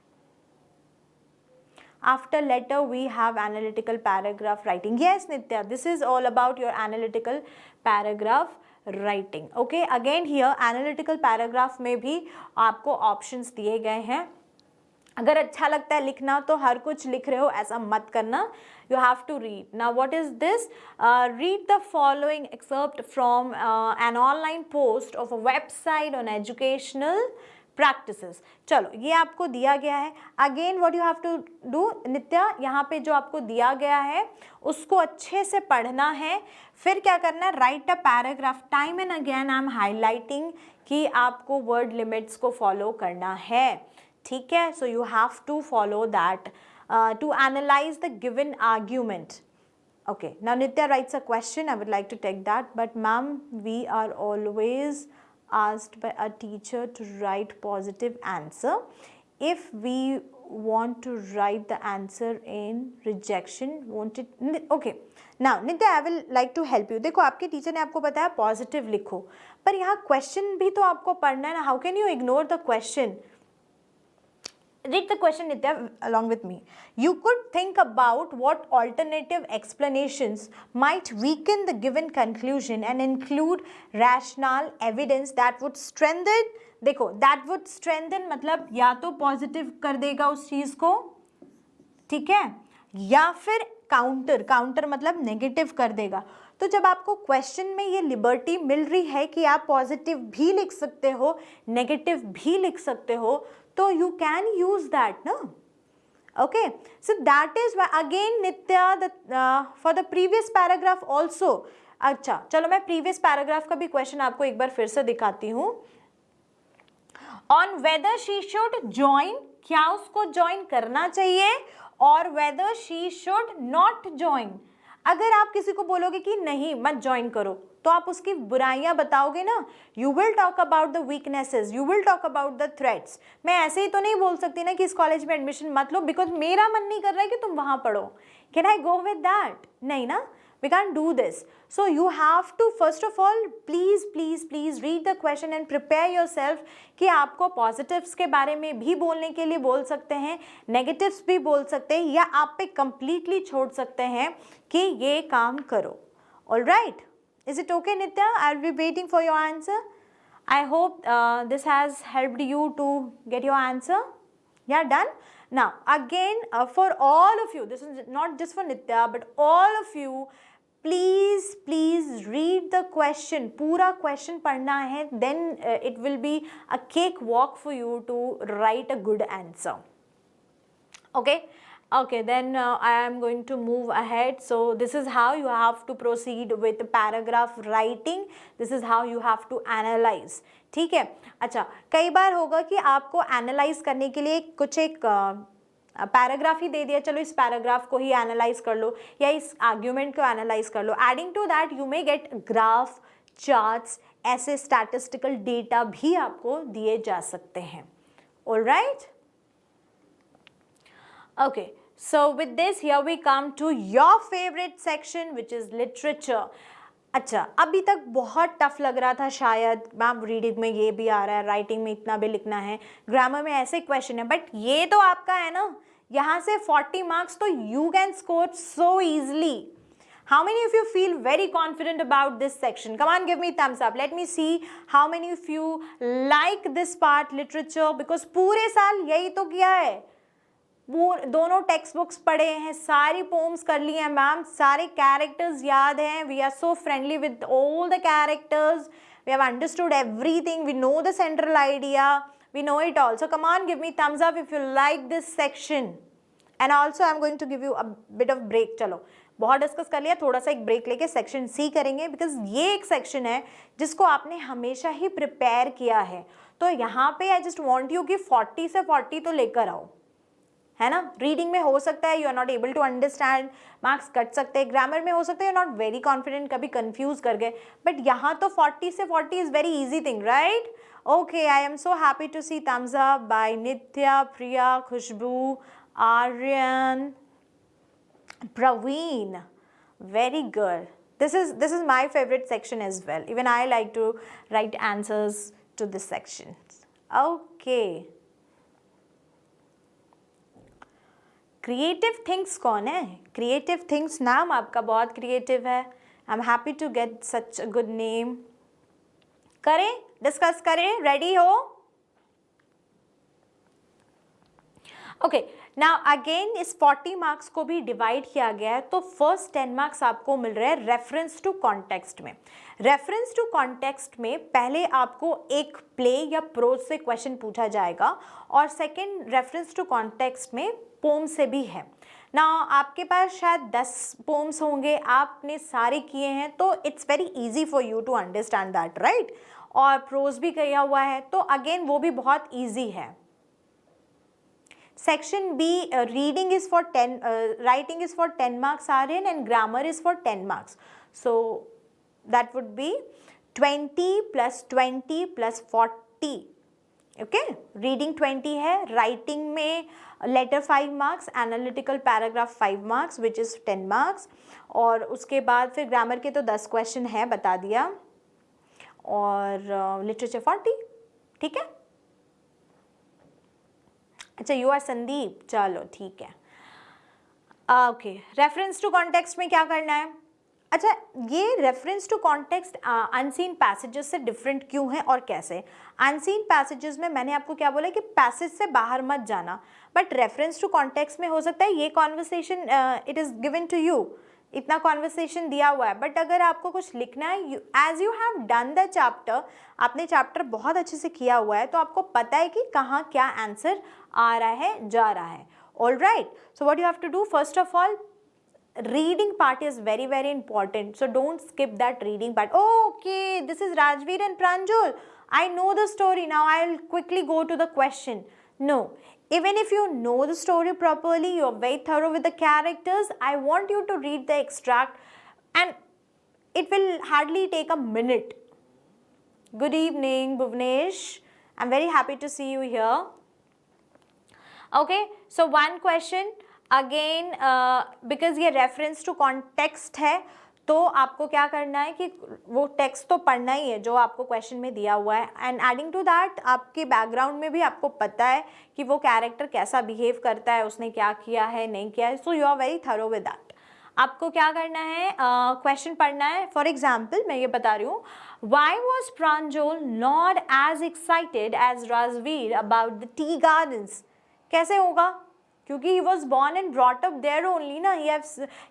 After letter we have analytical paragraph writing. Yes Nitya, this is all about your analytical paragraph writing. Okay, again here analytical paragraph में भी आपको options दिए गए हैं. अगर अच्छा लगता है लिखना तो हर कुछ लिख रहे हो ऐसा मत करना. You have to read. Now what is this? Read the following excerpt from an online post of a website on educational practices. चलो, ये आपको दिया गया है. Again what you have to do, नित्या, यहाँ पे जो आपको दिया गया है उसको अच्छे से पढ़ना है. फिर क्या करना है, write a paragraph. Time and again I am highlighting कि आपको word limits को follow करना है. ठीक है, so you have to follow that. To analyze the given argument. Okay, now Nitya writes a question. I would like to take that, but ma'am, we are always asked by a teacher to write positive answer. If we want to write the answer in rejection, won't it? Okay, now Nitya, I will like to help you. देखो आपके teacher ने आपको बताया positive लिखो, पर यहाँ question भी तो आपको पढ़ना है ना. How can you ignore the question? Read the question, Nitya, along with me. You could think about what alternative explanations might weaken the given conclusion and include rational evidence that would strengthen. देखो, that would strengthen मतलब या तो positive कर देगा उस चीज को, ठीक है, या फिर काउंटर मतलब नेगेटिव कर देगा. तो जब आपको क्वेश्चन में ये लिबर्टी मिल रही है कि आप पॉजिटिव भी लिख सकते हो, नेगेटिव भी लिख सकते हो, तो you can use that, no? Okay, so that is why again Nitya, for the previous paragraph also. अच्छा, चलो मैं previous paragraph का भी question आपको एक बार फिर से दिखाती हूँ. On whether she should join, क्या उसको join करना चाहिए, और whether she should not join. अगर आप किसी को बोलोगे कि नहीं मत ज्वाइन करो, तो आप उसकी बुराइयां बताओगे ना. You will talk about the weaknesses, you will talk about the threats. मैं ऐसे ही तो नहीं बोल सकती ना कि इस कॉलेज में एडमिशन मत लो बिकॉज मेरा मन नहीं कर रहा है कि तुम वहां पढ़ो. Can I go with that? नहीं ना, we can't do this. So you have to first of all please read the question and prepare yourself कि आपको positives के बारे में भी बोलने के लिए बोल सकते हैं, negatives भी बोल सकते हैं, या आप पे completely छोड़ सकते हैं कि ये काम करो. All right, is it okay, Nitya? I'll be waiting for your answer. I hope this has helped you to get your answer. Yeah, done. Now again for all of you, this is not just for Nitya but all of you, please read the question. पूरा question पढ़ना है, then it will be a cake walk for you to write a good answer. Okay, then I am going to move ahead. So this is how you have to proceed with paragraph writing. This is how you have to analyze. ठीक है. अच्छा, कई बार होगा कि आपको analyse करने के लिए कुछ एक पैराग्राफ ही दे दिया, चलो इस पैराग्राफ को ही एनालाइज कर लो या इस आर्ग्यूमेंट को एनालाइज कर लो. Adding to that you may get graph, charts, ऐसे स्टैटिस्टिकल डेटा भी आपको दिए जा सकते हैं. Alright, okay, so with this here we come to your favorite section which is literature. अच्छा, अभी तक बहुत टफ लग रहा था शायद, मैम रीडिंग में ये भी आ रहा है, राइटिंग में इतना भी लिखना है, ग्रामर में ऐसे क्वेश्चन है, बट ये तो आपका है ना, यहाँ से 40 मार्क्स तो you can score so easily. How many of you feel very confident about this section? Come on, give me thumbs up. Let me see how many of you like this part, literature, because पूरे साल यही तो किया है, वो दोनों text books पढ़े हैं, सारी पोम्स कर ली हैं मैम, सारे कैरेक्टर्स याद हैं, we are so friendly with all the characters, we have understood everything, we know the central idea, we know it all. So come on, give me thumbs up if you like this section. And also I am going to give you a bit of break. चलो बहुत discuss कर लिया, थोड़ा सा एक break लेके section C करेंगे, because ये एक सेक्शन है जिसको आपने हमेशा ही प्रिपेयर किया है. तो यहाँ पे आई जस्ट वॉन्ट यू कि 40 से 40 तो लेकर आओ, है ना. रीडिंग में हो सकता है you are not able to understand, marks cut सकते हैं. ग्रामर में हो सकता है you are not very confident, कभी कंफ्यूज कर गए, बट यहाँ तो 40 से 40 is very easy thing, right. Okay, I am so happy to see thumbs up by Nitya, Priya, Khushbu, Aryan, Praveen. Very good. This is my favorite section as well. Even I like to write answers to this section. Okay. Creative things कौन है? Creative things नाम आपका बहुत creative है. I am happy to get such a good name. करें, discuss करें, ready हो? Okay, now again इस 40 मार्क्स को भी डिवाइड किया गया है. तो फर्स्ट 10 मार्क्स आपको मिल रहे हैं रेफरेंस टू कॉन्टेक्स्ट में. रेफरेंस टू कॉन्टेक्स्ट में पहले आपको एक प्ले या प्रोज से क्वेश्चन पूछा जाएगा, और सेकंड रेफरेंस टू कॉन्टेक्स्ट में पोम से भी है. ना आपके पास शायद 10 पोम्स होंगे, आपने सारे किए हैं, तो it's very easy for you to understand that, right. और प्रोज भी किया हुआ है, तो अगेन वो भी बहुत ईजी है. Section B, reading is for 10, writing is for 10 marks, Aryan, and grammar is for 10 marks. So that would be 20 + 20 + 40. Okay, reading 20 है, राइटिंग में letter 5 marks, analytical paragraph 5 marks which is 10 marks, और उसके बाद फिर grammar के तो 10 question है, बता दिया, और लिटरेचर 40. ठीक है, अच्छा यू आर संदीप, चलो ठीक है. ओके, रेफरेंस टू कॉन्टेक्स्ट में क्या करना है? अच्छा, ये reference to context unseen passages से डिफरेंट क्यों है और कैसे? अनसीन पैसेजेस में मैंने आपको क्या बोला कि पैसेज से बाहर मत जाना, बट रेफरेंस टू कॉन्टेक्स्ट में हो सकता है ये conversation it is given to you, इतना कॉन्वर्सेशन दिया हुआ है, बट अगर आपको कुछ लिखना है, as you have done the chapter, आपने चैप्टर बहुत अच्छे से किया हुआ है, तो आपको पता है कि कहाँ क्या आंसर आ रहा है, जा रहा है. All right, so what you have to do, first of all, reading part is very very important, so don't skip that reading part. Oh, okay, this is Rajveer and Pranjul, I know the story, now I'll quickly go to the question. No, even if you know the story properly, you're very thorough with the characters, I want you to read the extract and it will hardly take a minute. Good evening Bhuvnesh, I'm very happy to see you here. Okay, so one question again, because ये reference to context है, तो आपको क्या करना है कि वो text तो पढ़ना ही है जो आपको क्वेश्चन में दिया हुआ है, एंड एडिंग टू दैट आपके बैकग्राउंड में भी आपको पता है कि वो कैरेक्टर कैसा बिहेव करता है, उसने क्या किया है, नहीं किया है, so you are very thorough with that. आपको क्या करना है, क्वेश्चन पढ़ना है. फॉर एग्जाम्पल मैं ये बता रही हूँ, Why was Pranjul not as excited as Rajveer about the tea gardens? कैसे होगा? क्योंकि he was born and brought up there only ना,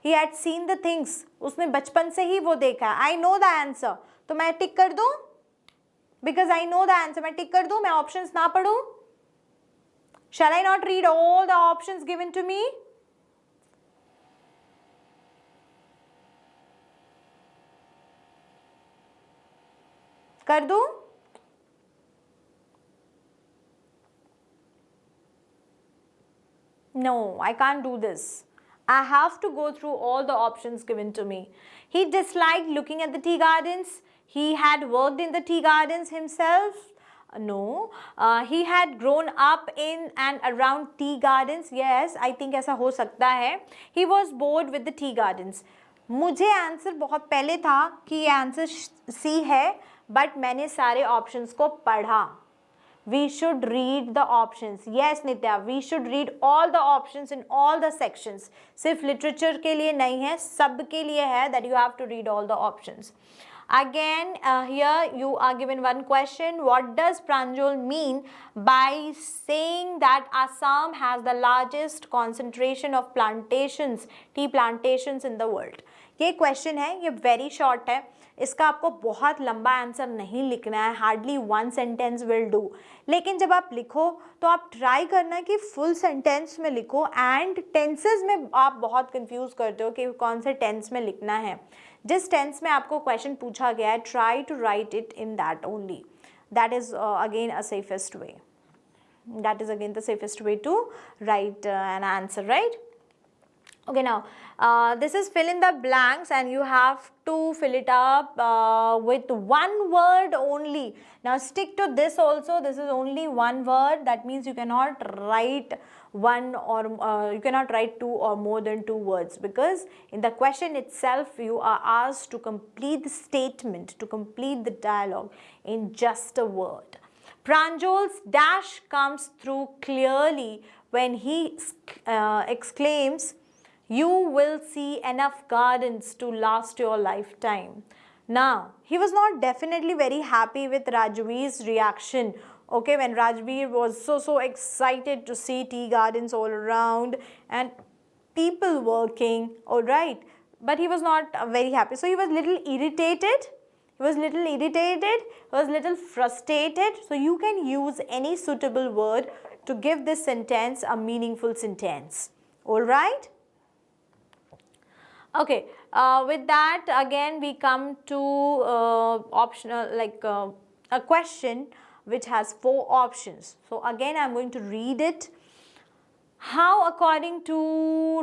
he had seen the things, उसने बचपन से ही वो देखा है. I know the answer, तो मैं टिक कर दूँ? Because I know the answer, मैं टिक कर दूँ, मैं options ना पढ़ूँ? Shall I not read all the options given to me? कर दूँ? No, I can't do this. I have to go through all the options given to me. He disliked looking at the tea gardens. He had worked in the tea gardens himself. No. He had grown up in and around tea gardens. Yes, I think ऐसा हो सकता है. He was bored with the tea gardens. मुझे answer बहुत पहले था कि ये आंसर सी है, बट मैंने सारे ऑप्शंस को पढ़ा. We should read the options. Yes, Nitya, we should read all the options in all the sections. सिर्फ literature के लिए नहीं है, सब के लिए है that you have to read all the options. Again, here you are given one question. What does Pranjul mean by saying that Assam has the largest concentration of plantations, tea plantations in the world? ये question है, ये very short है, इसका आपको बहुत लंबा answer नहीं लिखना है, हार्डली 1 सेंटेंस विल डू. लेकिन जब आप लिखो तो आप ट्राई करना कि फुल सेंटेंस में लिखो, एंड टेंसेस में आप बहुत कंफ्यूज करते हो कि कौन से टेंस में लिखना है. जिस टेंस में आपको क्वेश्चन पूछा गया है, try to write it in that only. That is again a safest way. That is again the safest way to write an answer, right? Okay, now this is fill in the blanks and you have to fill it up with one word only. Now stick to this also, this is only one word, that means you cannot write one or you cannot write two or more than 2 words, because in the question itself you are asked to complete the statement, to complete the dialogue in just a word. Pranjul's dash comes through clearly when he exclaims, "You will see enough gardens to last your lifetime." Now, he was not definitely very happy with Rajveer's reaction. Okay, when Rajveer was so excited to see tea gardens all around and people working, all right, but he was not very happy. So he was little irritated. He was little frustrated. So you can use any suitable word to give this sentence a meaningful sentence. All right? Okay, with that again we come to optional, a question which has 4 options. So again I am going to read it. How, according to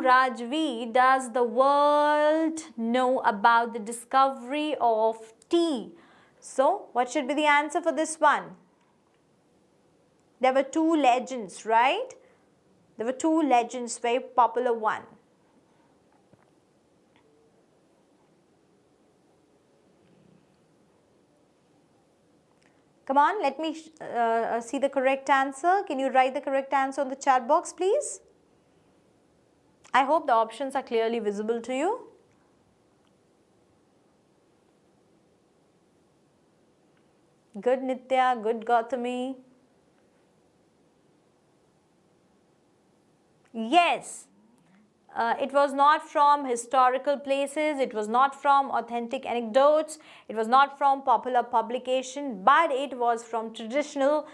Rajveer, does the world know about the discovery of tea? So, what should be the answer for this one? There were two legends, right? There were two legends, very popular one. Come on, let me see the correct answer. Can you write the correct answer on the chat box, please? I hope the options are clearly visible to you. Good Nitya, good Gautami. Yes, it was not from historical places, it was not from authentic anecdotes, it was not from popular publication, but it was from traditional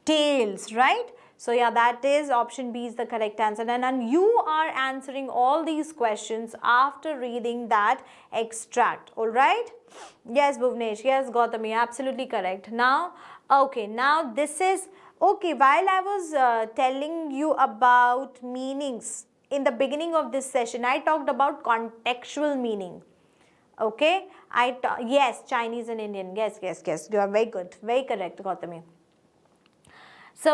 tales, right? So yeah, that is option B is the correct answer. And you are answering all these questions after reading that extract, all right? Yes, Bhuvnesh, yes, Gautami, absolutely correct. Now, okay, now this is, okay, while I was telling you about meanings in the beginning of this session, I talked about contextual meaning. Okay, yes, Chinese and Indian, yes, you are very good, very correct, Gautami. So,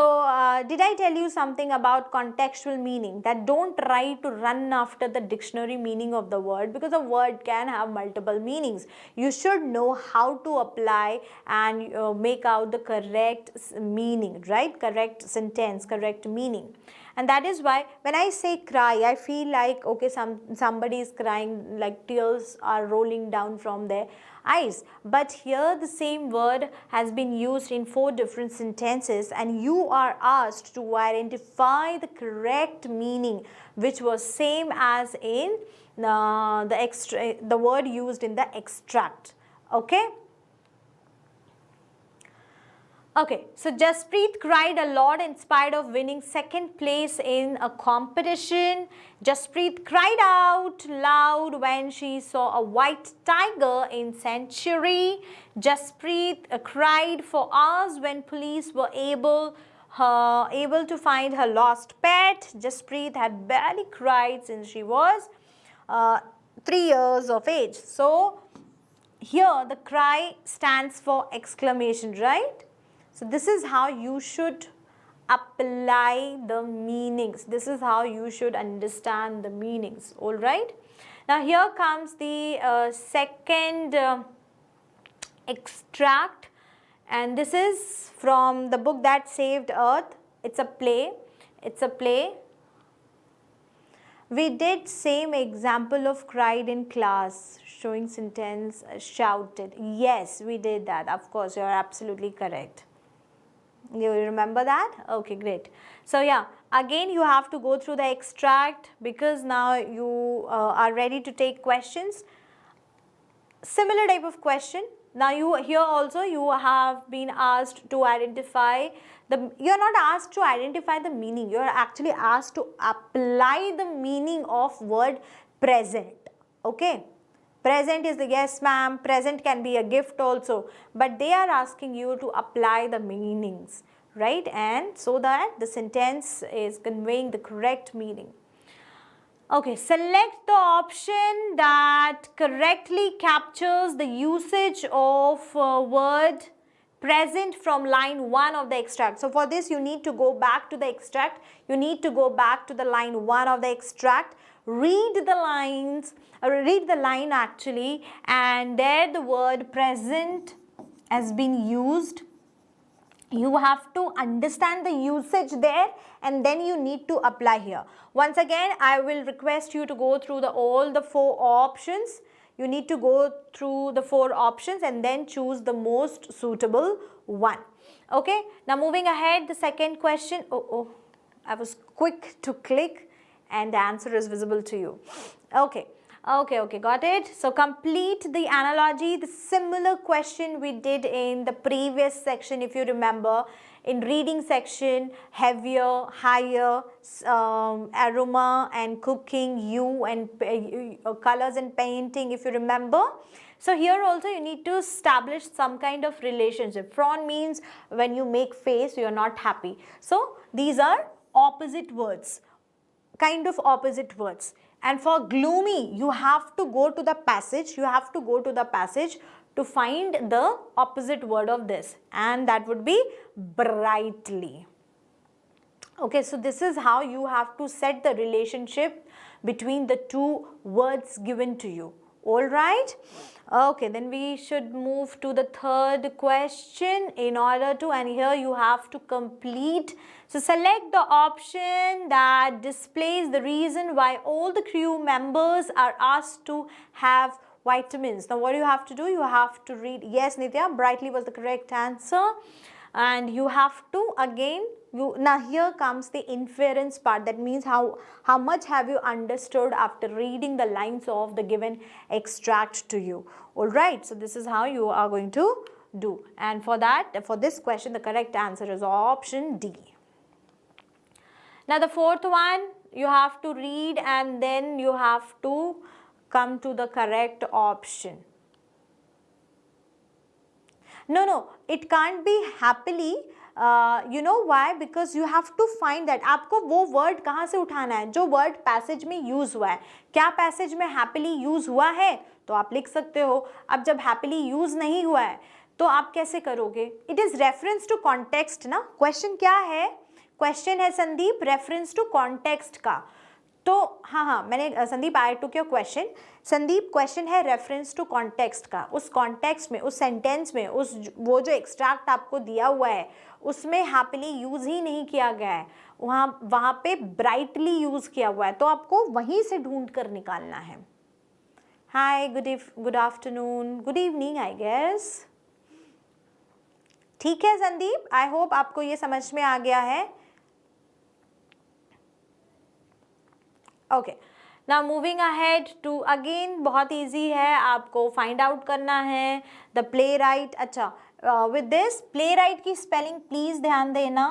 did I tell you something about contextual meaning? That don't try to run after the dictionary meaning of the word, because a word can have multiple meanings. You should know how to apply and make out the correct meaning, right? Correct sentence, correct meaning. And that is why when I say cry, I feel like, okay, somebody is crying, like tears are rolling down from their eyes. But here the same word has been used in 4 different sentences, and you are asked to identify the correct meaning, which was same as in the word used in the extract. Okay. Okay, so Jaspreet cried a lot in spite of winning 2nd place in a competition. Jaspreet cried out loud when she saw a white tiger in Sanctuary. Jaspreet cried for hours when police were able to find her lost pet. Jaspreet had barely cried since she was 3 years of age. So, here the cry stands for exclamation, right? So, this is how you should apply the meanings. This is how you should understand the meanings, alright. Now, here comes the second extract, and this is from the book that saved Earth. It's a play. It's a play. We did same example of cried in class, showing sentence shouted. Yes, we did that. Of course, you are absolutely correct. You remember that? Okay, great. So yeah, again you have to go through the extract, because now you are ready to take questions. Similar type of question. Now here also you have been asked to identify you are not asked to identify the meaning, you are actually asked to apply the meaning of word present. Okay. Present is the yes ma'am, present can be a gift also, but they are asking you to apply the meanings, right? And so that the sentence is conveying the correct meaning. Okay, select the option that correctly captures the usage of word present from line 1 of the extract. So, for this you need to go back to the extract, you need to go back to the line 1 of the extract, read the lines, read the line actually, and there the word present has been used. You have to understand the usage there, and then you need to apply here. Once again, I will request you to go through all the 4 options. You need to go through the 4 options and then choose the most suitable one. Okay, now moving ahead, the second question. I was quick to click and the answer is visible to you. Okay, got it. So, complete the analogy, the similar question we did in the previous section, if you remember, in reading section, heavier, higher, aroma and cooking, hue and colors and painting, if you remember. So, here also you need to establish some kind of relationship. Frown means when you make face, you are not happy. So, these are opposite words, kind of opposite words. And for gloomy, you have to go to the passage, to find the opposite word of this, and that would be brightly. Okay, so this is how you have to set the relationship between the two words given to you. All right. Okay, then we should move to the third question in order to, and here you have to complete. So select the option that displays the reason why all the crew members are asked to have vitamins. Now what do you have to do? You have to read. Yes, Nitya, brightly was the correct answer. And you have to again, now here comes the inference part. That means how much have you understood after reading the lines of the given extract to you. All right, so this is how you are going to do. And for that, for this question, the correct answer is option D. Now the fourth one, you have to read and then you have to come to the correct option. No, it can't be happily. You know why? Because you have to find that. आपको वो word कहाँ से उठाना है जो word passage में use हुआ है. क्या passage में happily use हुआ है तो आप लिख सकते हो. अब जब happily use नहीं हुआ है तो आप कैसे करोगे? It is reference to context ना. Question क्या है? Question है संदीप reference to context का. तो हाँ, मैंने Sandeep I to your question. Sandeep question है रेफरेंस टू कॉन्टेक्स्ट का. उस कॉन्टेक्स्ट में, उस सेंटेंस में, उस वो जो एक्सट्रैक्ट आपको दिया हुआ है उसमें हैप्पीली यूज़ ही नहीं किया गया है, वहाँ पे ब्राइटली यूज़ किया हुआ है. तो आपको वहीं से ढूंढ कर निकालना है. Hi, good afternoon, good evening I guess. ठीक है संदीप, आई होप आपको ये समझ में आ गया है. Okay, now moving ahead to again बहुत इजी है, आपको फाइंड आउट करना है द प्ले राइट. अच्छा, विद दिस प्ले राइट की स्पेलिंग प्लीज़ ध्यान देना.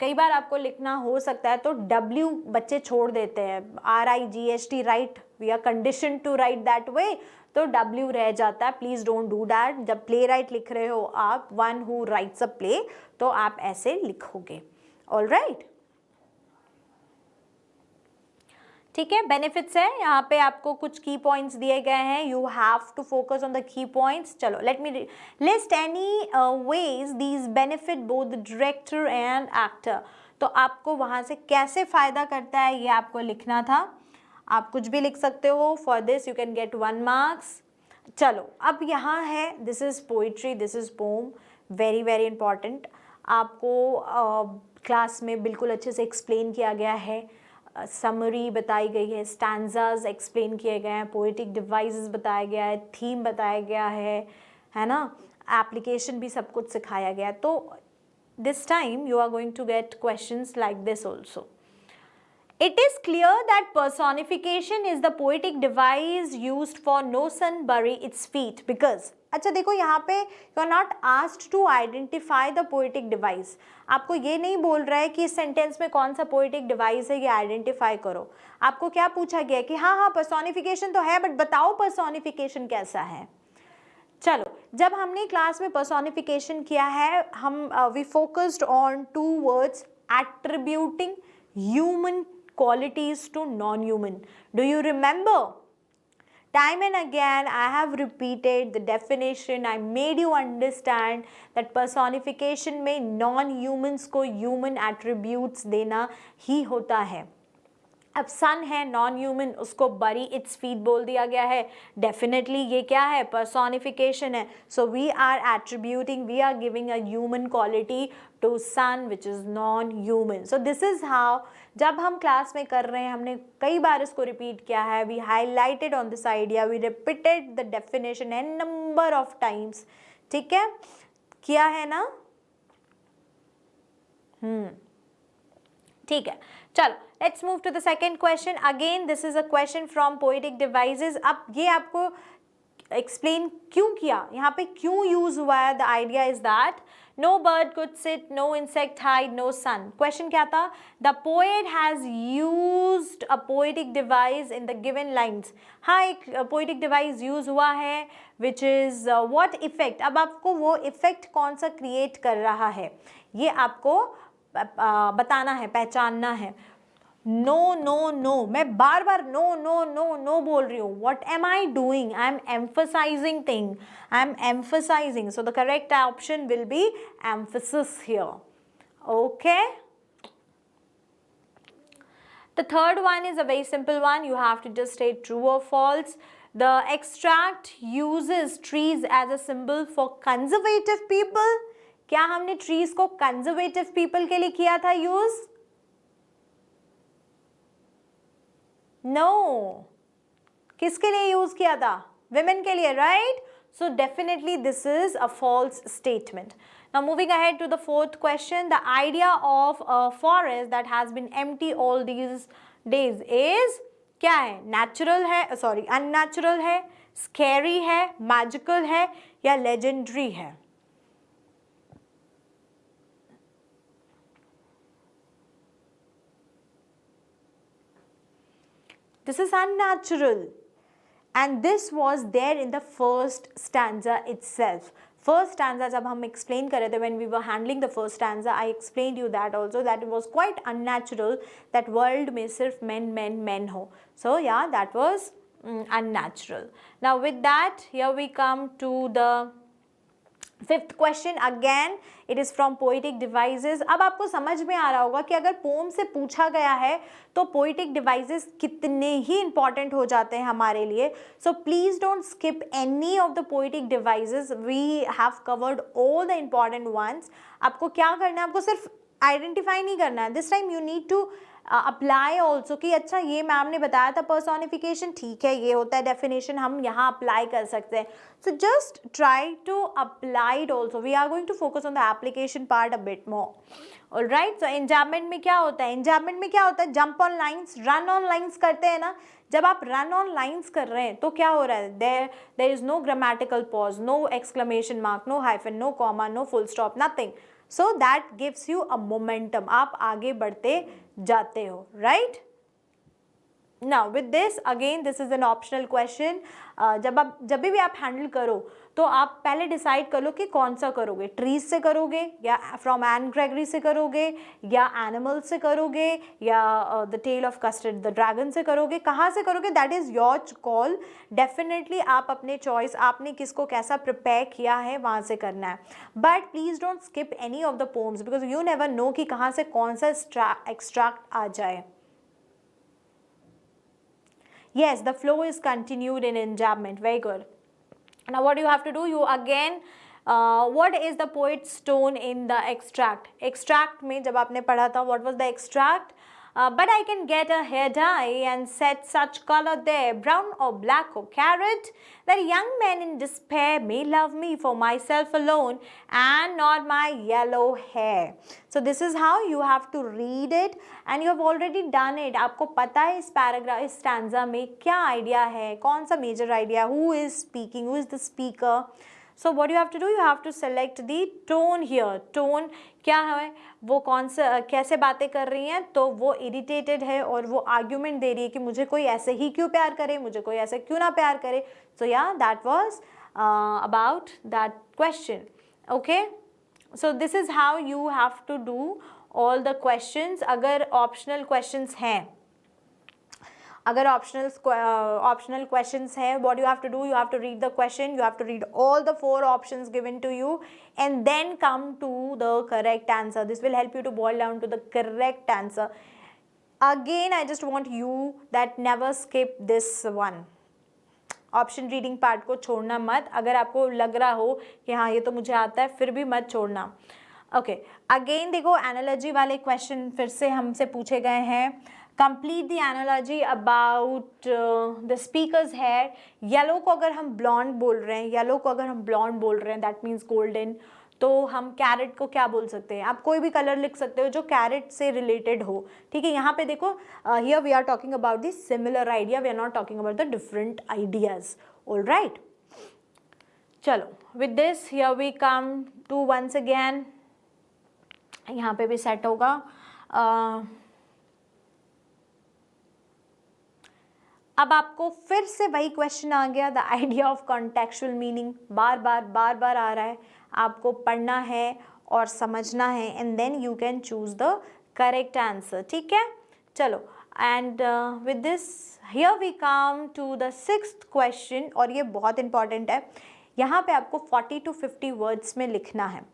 कई बार आपको लिखना हो सकता है तो W बच्चे छोड़ देते हैं. RIGHT right, we are condition to write that way, तो W रह जाता है. Please don't do that. जब प्ले राइट लिख रहे हो आप, one who writes a play, तो आप ऐसे लिखोगे. ऑल राइट, ठीक है. बेनिफिट्स है, यहाँ पे आपको कुछ की पॉइंट्स दिए गए हैं. You have to focus on the key points. चलो, let me list any ways these benefit both the director and actor. तो आपको वहाँ से कैसे फ़ायदा करता है ये आपको लिखना था. आप कुछ भी लिख सकते हो. For this you can get 1 marks. चलो, अब यहाँ है, this is poetry, this is poem, very very important. आपको क्लास में बिल्कुल अच्छे से एक्सप्लेन किया गया है. समरी बताई गई है, स्टैंजाज एक्सप्लेन किए गए हैं, पोएटिक डिवाइसेस बताया गया है, थीम बताया गया है ना. एप्लीकेशन भी सब कुछ सिखाया गया है. तो this time you are going to get questions like this also. It is clear that personification is the poetic device used for no sun bury its feet because. अच्छा देखो, यहाँ पे you are not asked to identify the poetic device. आपको ये नहीं बोल रहा है कि इस सेंटेंस में कौन सा poetic device है ये आइडेंटिफाई करो. आपको क्या पूछा गया है कि हाँ personification तो है, बट बताओ personification कैसा है. चलो, जब हमने क्लास में personification किया है, हम we focused on 2 words, attributing human qualities to non-human. Do you remember? Time and again I have repeated the definition. I made you understand that personification में non-humans को human attributes देना ही होता है. अब सन है नॉन ह्यूमन, उसको बरी its feet बोल दिया गया है. डेफिनेटली ये क्या है? पर्सोनिफिकेशन है. So we are attributing, we are giving a human quality to sun which is non human. So this is how, जब हम क्लास में कर रहे हैं, हमने कई बार इसको रिपीट किया है. We highlighted on this idea, we repeated the definition an number of times. ठीक है, किया है ना? ठीक है, चलो let's move to the second question. Again this is a question from poetic devices. अब ये आपको एक्सप्लेन क्यों किया, यहाँ पे क्यों यूज हुआ है. The idea is that no bird could sit, no insect hide, no sun. Question क्या था? The poet has used a poetic device in the given lines. हाँ, एक पोएटिक डिवाइस यूज हुआ है विच इज व्हाट इफेक्ट. अब आपको वो effect कौन सा क्रिएट कर रहा है ये आपको बताना है, पहचानना है. नो नो नो, मैं बार बार नो नो नो नो बोल रही हूँ. What am I doing? I am emphasizing thing. I am emphasizing. So the correct option will be emphasis here. Okay. The third one is a very simple one. You have to just state true or false. The extract uses trees as a symbol for conservative people. क्या हमने trees को conservative people के लिए किया था use? No. किसके लिए use किया था? Women के लिए, right? So definitely this is a false statement. Now moving ahead to the fourth question, the idea of a forest that has been empty all these days is क्या है? Natural है, sorry, unnatural है, scary है, magical है या legendary है? This is unnatural. And this was there in the first stanza itself. First stanza जब हम explain कर रहे थे, when we were handling the first stanza, I explained you that also, that it was quite unnatural that world में सिर्फ men हो. So yeah, that was unnatural. Now with that, here we come to the fifth question. Again it is from poetic devices. अब आपको समझ में आ रहा होगा कि अगर पोम से पूछा गया है तो poetic devices कितने ही important हो जाते हैं हमारे लिए. So please don't skip any of the poetic devices. We have covered all the important ones. आपको क्या करना है? आपको सिर्फ आइडेंटिफाई नहीं करना है. This time you need to apply also कि अच्छा ये मैम ने बताया था पर्सोनिफिकेशन, ठीक है ये होता है डेफिनेशन, हम यहाँ अप्लाई कर सकते हैं. So just try to apply it also. We are going to focus on the application part a bit more. Alright. So enjambment में क्या होता है? एंजामिनेंट में क्या होता है? Jump on lines, run on lines करते हैं ना. जब आप रन ऑन लाइन्स कर रहे हैं तो क्या हो रहा है? There is no grammatical pause, no exclamation mark, no hyphen, no comma, no full stop, nothing. So that gives you a momentum. आप आगे बढ़ते जाते हो, right? Now with this, again this is an optional question. जब भी आप handle करो तो आप पहले डिसाइड कर लो कि कौन सा करोगे. ट्रीज से करोगे या फ्रॉम एन ग्रेगरी से करोगे या एनिमल से करोगे या the tale of custard the dragon से करोगे. कहाँ से करोगे? That is your call. Definitely आप अपने चॉइस, आपने किसको कैसा प्रिपेयर किया है वहाँ से करना है. But please don't skip any of the poems because you never know कि कहाँ से कौन सा एक्सट्रैक्ट आ जाए. Yes, the flow is continued in enjambment. Very good. Now what you have to do, you again, what is the poet's tone in the extract? Extract में जब आपने पढ़ा था, what was the extract? But I can get a hair dye and set such color there, brown or black or carrot, that young men in despair may love me for myself alone and not my yellow hair. So this is how you have to read it and you have already done it. आपको पता है इस paragraph, इस stanza में क्या idea है, कौन सा major idea, who is speaking, who is the speaker. So what you have to do, you have to select the tone here. Tone क्या है, वो कौन सा कैसे बातें कर रही हैं, तो वो इरिटेटेड है और वो आर्ग्यूमेंट दे रही है कि मुझे कोई ऐसे ही क्यों प्यार करे, मुझे कोई ऐसे क्यों ना प्यार करे. सो या that was about that question. Okay. So this is how you have to do all the questions. अगर ऑप्शनल क्वेश्चंस हैं, अगर optional questions है, what you have to do, you have to read the question, you have to read all the 4 options given to you and then come to the correct answer. This will help you to boil down to the correct answer. Again, I just want you that never skip this one. Option reading part को छोड़ना मत. अगर आपको लग रहा हो कि हाँ ये तो मुझे आता है, फिर भी मत छोड़ना. ओके. अगेन देखो, एनालॉजी वाले क्वेश्चन फिर से हमसे पूछे गए हैं. Complete the analogy about the speakers here. Yellow को अगर हम ब्लॉन्ड बोल रहे हैं, येलो को अगर हम ब्लॉन्ड बोल रहे हैं, दैट मीन्स गोल्डन. तो हम कैरेट को क्या बोल सकते हैं? आप कोई भी कलर लिख सकते हो जो कैरेट से रिलेटेड हो. ठीक है. यहाँ पे देखो, here we are talking about the similar idea, we are not talking about the different ideas. All right. चलो, with this here we come to once again, यहाँ पे भी सेट होगा. अब आपको फिर से वही क्वेश्चन आ गया, the idea of contextual meaning. बार बार आ रहा है. आपको पढ़ना है और समझना है and then you can choose the correct answer. ठीक है. चलो, and with this here we come to the 6th question, और ये बहुत इंपॉर्टेंट है, यहाँ पे आपको 40 to 50 वर्ड्स में लिखना है.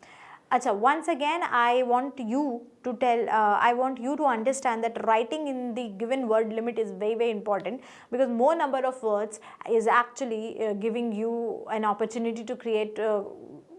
अच्छा, once again I want you to understand that writing in the given word limit is very, very important, because more number of words is actually giving you an opportunity to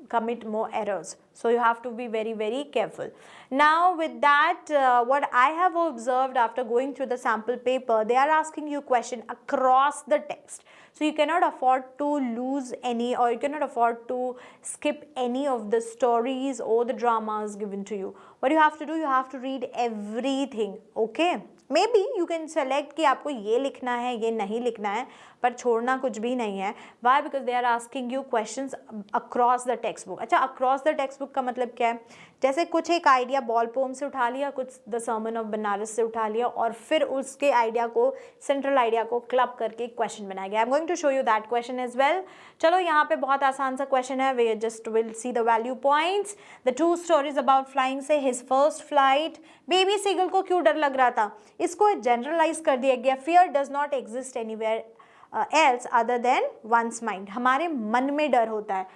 commit more errors. So you have to be very, very careful. Now with that, what I have observed after going through the sample paper, they are asking you question across the text. So you cannot afford to lose any, or you cannot afford to skip any of the stories or the dramas given to you. What you have to do, you have to read everything, okay? Maybe you can select कि आपको ये लिखना है, ये नहीं लिखना है, पर छोड़ना कुछ भी नहीं है. Why? Because they are asking you questions across the textbook. अच्छा, across the textbook का मतलब क्या है? जैसे कुछ एक आइडिया बॉल पोम से उठा लिया, कुछ द सर्मन ऑफ बनारस से उठा लिया, और फिर उसके आइडिया को, सेंट्रल आइडिया को क्लब करके एक क्वेश्चन बनाया गया. I am going to show you that question as well. चलो, यहाँ पे बहुत आसान सा क्वेश्चन है. We just will see the value points. The 2 stories about flying से his first flight. Baby seagull को क्यों डर लग रहा था? इसको जनरलाइज कर दिया गया. Fear does not exist anywhere else other than one's mind. हमारे मन में डर होता है.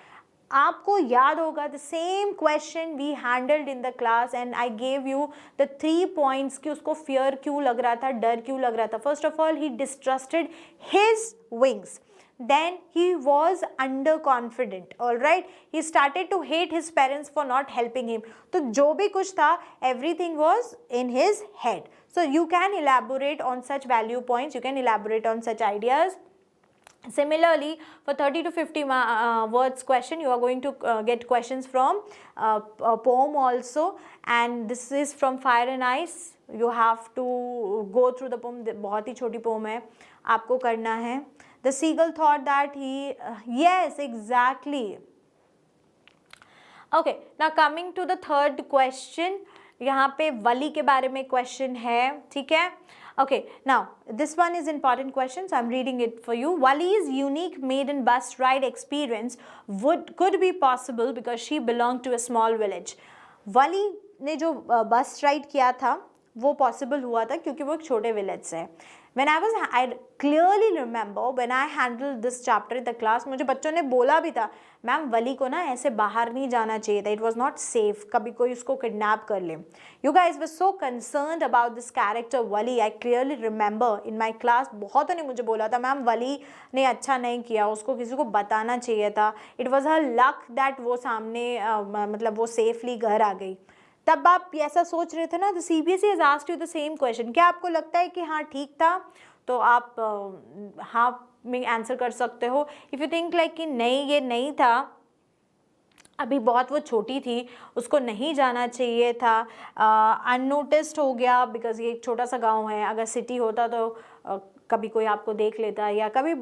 आपको याद होगा the same question we handled in the class and I gave you the 3 points कि उसको fear क्यों लग रहा था, डर क्यों लग रहा था. First of all, he distrusted his wings. Then he was underconfident. All right, he started to hate his parents for not helping him. तो जो भी कुछ था, everything was in his head. So you can elaborate on such value points, you can elaborate on such ideas. Similarly, for 30 to 50 words question, you are going to get questions from a poem also, and this is from Fire and Ice. You have to go through the poem. बहुत ही छोटी poem है, आपको करना है. The seagull thought that he yes, exactly. Okay, now coming to the 3rd question. यहाँ पे वली के बारे में क्वेश्चन है, ठीक है. Okay, now this one is important question, so I'm reading it for you. Wali's unique maiden bus ride experience could be possible because she belonged to a small village. वली ने जो बस राइड किया था वो possible हुआ था क्योंकि वो एक छोटे विलेज से है. I clearly remember when I handled this chapter in the class, मुझे बच्चों ने बोला भी था, मैम वली को ना ऐसे बाहर नहीं जाना चाहिए था, it was not safe, कभी कोई उसको किडनैप कर ले. You guys were so concerned about this character Wali. I clearly remember in my class बहुतों ने मुझे बोला था, मैम वली ने अच्छा नहीं किया, उसको किसी को बताना चाहिए था. It was her luck that वो सामने मतलब वो सेफली घर आ गई. तब आप ऐसा सोच रहे थे ना. The CBSE has asked you the same question. क्या आपको लगता है कि हाँ ठीक था, तो आप हाँ में आंसर कर सकते हो. इफ़ यू थिंक लाइक कि नहीं ये नहीं था, अभी बहुत वो छोटी थी, उसको नहीं जाना चाहिए था, अननोटिस्ड हो गया बिकॉज ये एक छोटा सा गांव है. अगर सिटी होता तो कभी कोई आपको देख लेता, या कभी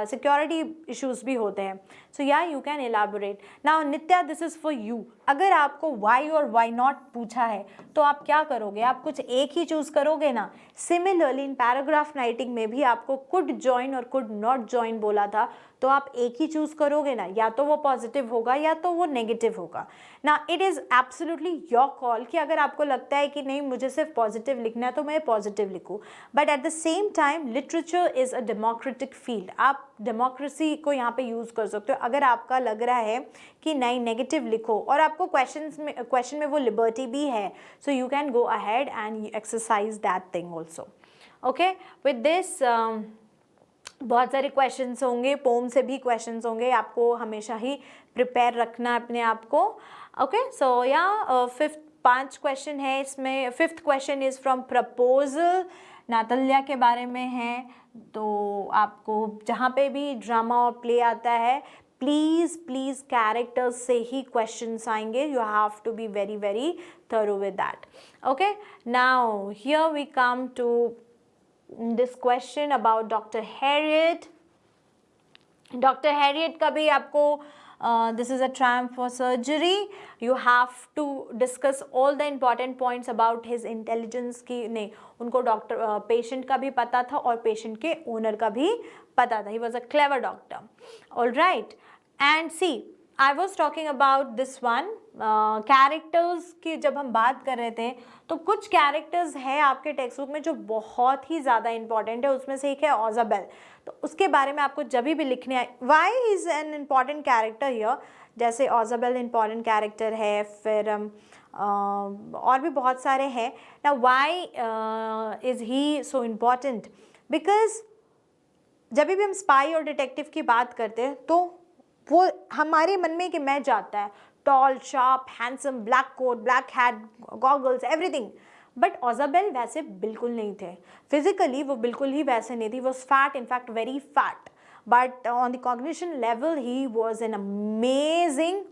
सिक्योरिटी इश्यूज भी होते हैं. सो या you can elaborate. Now Nitya, this is for you. अगर आपको वाई और वाई नॉट पूछा है तो आप क्या करोगे? आप कुछ एक ही चूज़ करोगे ना. सिमिलरली इन पैराग्राफ राइटिंग में भी आपको कुड जॉइन और कुड नॉट जॉइन बोला था, तो आप एक ही चूज़ करोगे ना. या तो वो पॉजिटिव होगा या तो वो नेगेटिव होगा. ना it is absolutely your call कि अगर आपको लगता है कि नहीं मुझे सिर्फ पॉजिटिव लिखना है तो मैं पॉजिटिव लिखूँ. But at the same time literature is a democratic field. आप डेमोक्रेसी को यहाँ पे यूज़ कर सकते हो. अगर आपका लग रहा है कि नहीं नेगेटिव लिखो और आपको क्वेश्चन में वो लिबर्टी भी है, so you can go ahead and exercise that thing also. Okay, with this बहुत सारे क्वेश्चंस होंगे, पोम से भी क्वेश्चंस होंगे. आपको हमेशा ही प्रिपेयर रखना अपने आप को. ओके, सो या 5 क्वेश्चन है इसमें. 5th question is from proposal. Natalya के बारे में है. तो आपको जहाँ पे भी ड्रामा और प्ले आता है, प्लीज़ कैरेक्टर्स से ही क्वेश्चंस आएंगे. You have to be very very thorough with that. Okay, now here we come to this question about doctor Harriet. Doctor Harriet का भी आपको this is a tramp for surgery. You have to discuss all the important points about his intelligence की नहीं, उनको doctor patient का भी पता था और पेशेंट के ओनर का भी पता था. He was a clever doctor. All right, and see I was talking about this one, characters की जब हम बात कर रहे थे तो कुछ कैरेक्टर्स है आपके टेक्स्ट बुक में जो बहुत ही ज़्यादा इंपॉर्टेंट है, उसमें से एक है ओजाबेल। तो उसके बारे में आपको जब भी लिखने आए, why is an important character here, जैसे ओजाबेल इम्पॉर्टेंट कैरेक्टर है, फिर और भी बहुत सारे हैं ना। Why is he so important, because जब भी हम स्पाई और डिटेक्टिव की बात करते हैं तो वो हमारे मन में एक इमेज आता है, tall, sharp, handsome, black coat, black hat, goggles, everything. But ओजाबेल वैसे बिल्कुल नहीं थे, फिजिकली वो बिल्कुल ही वैसे नहीं थी, was fat, in fact very fat, but on the cognition level he was an amazing,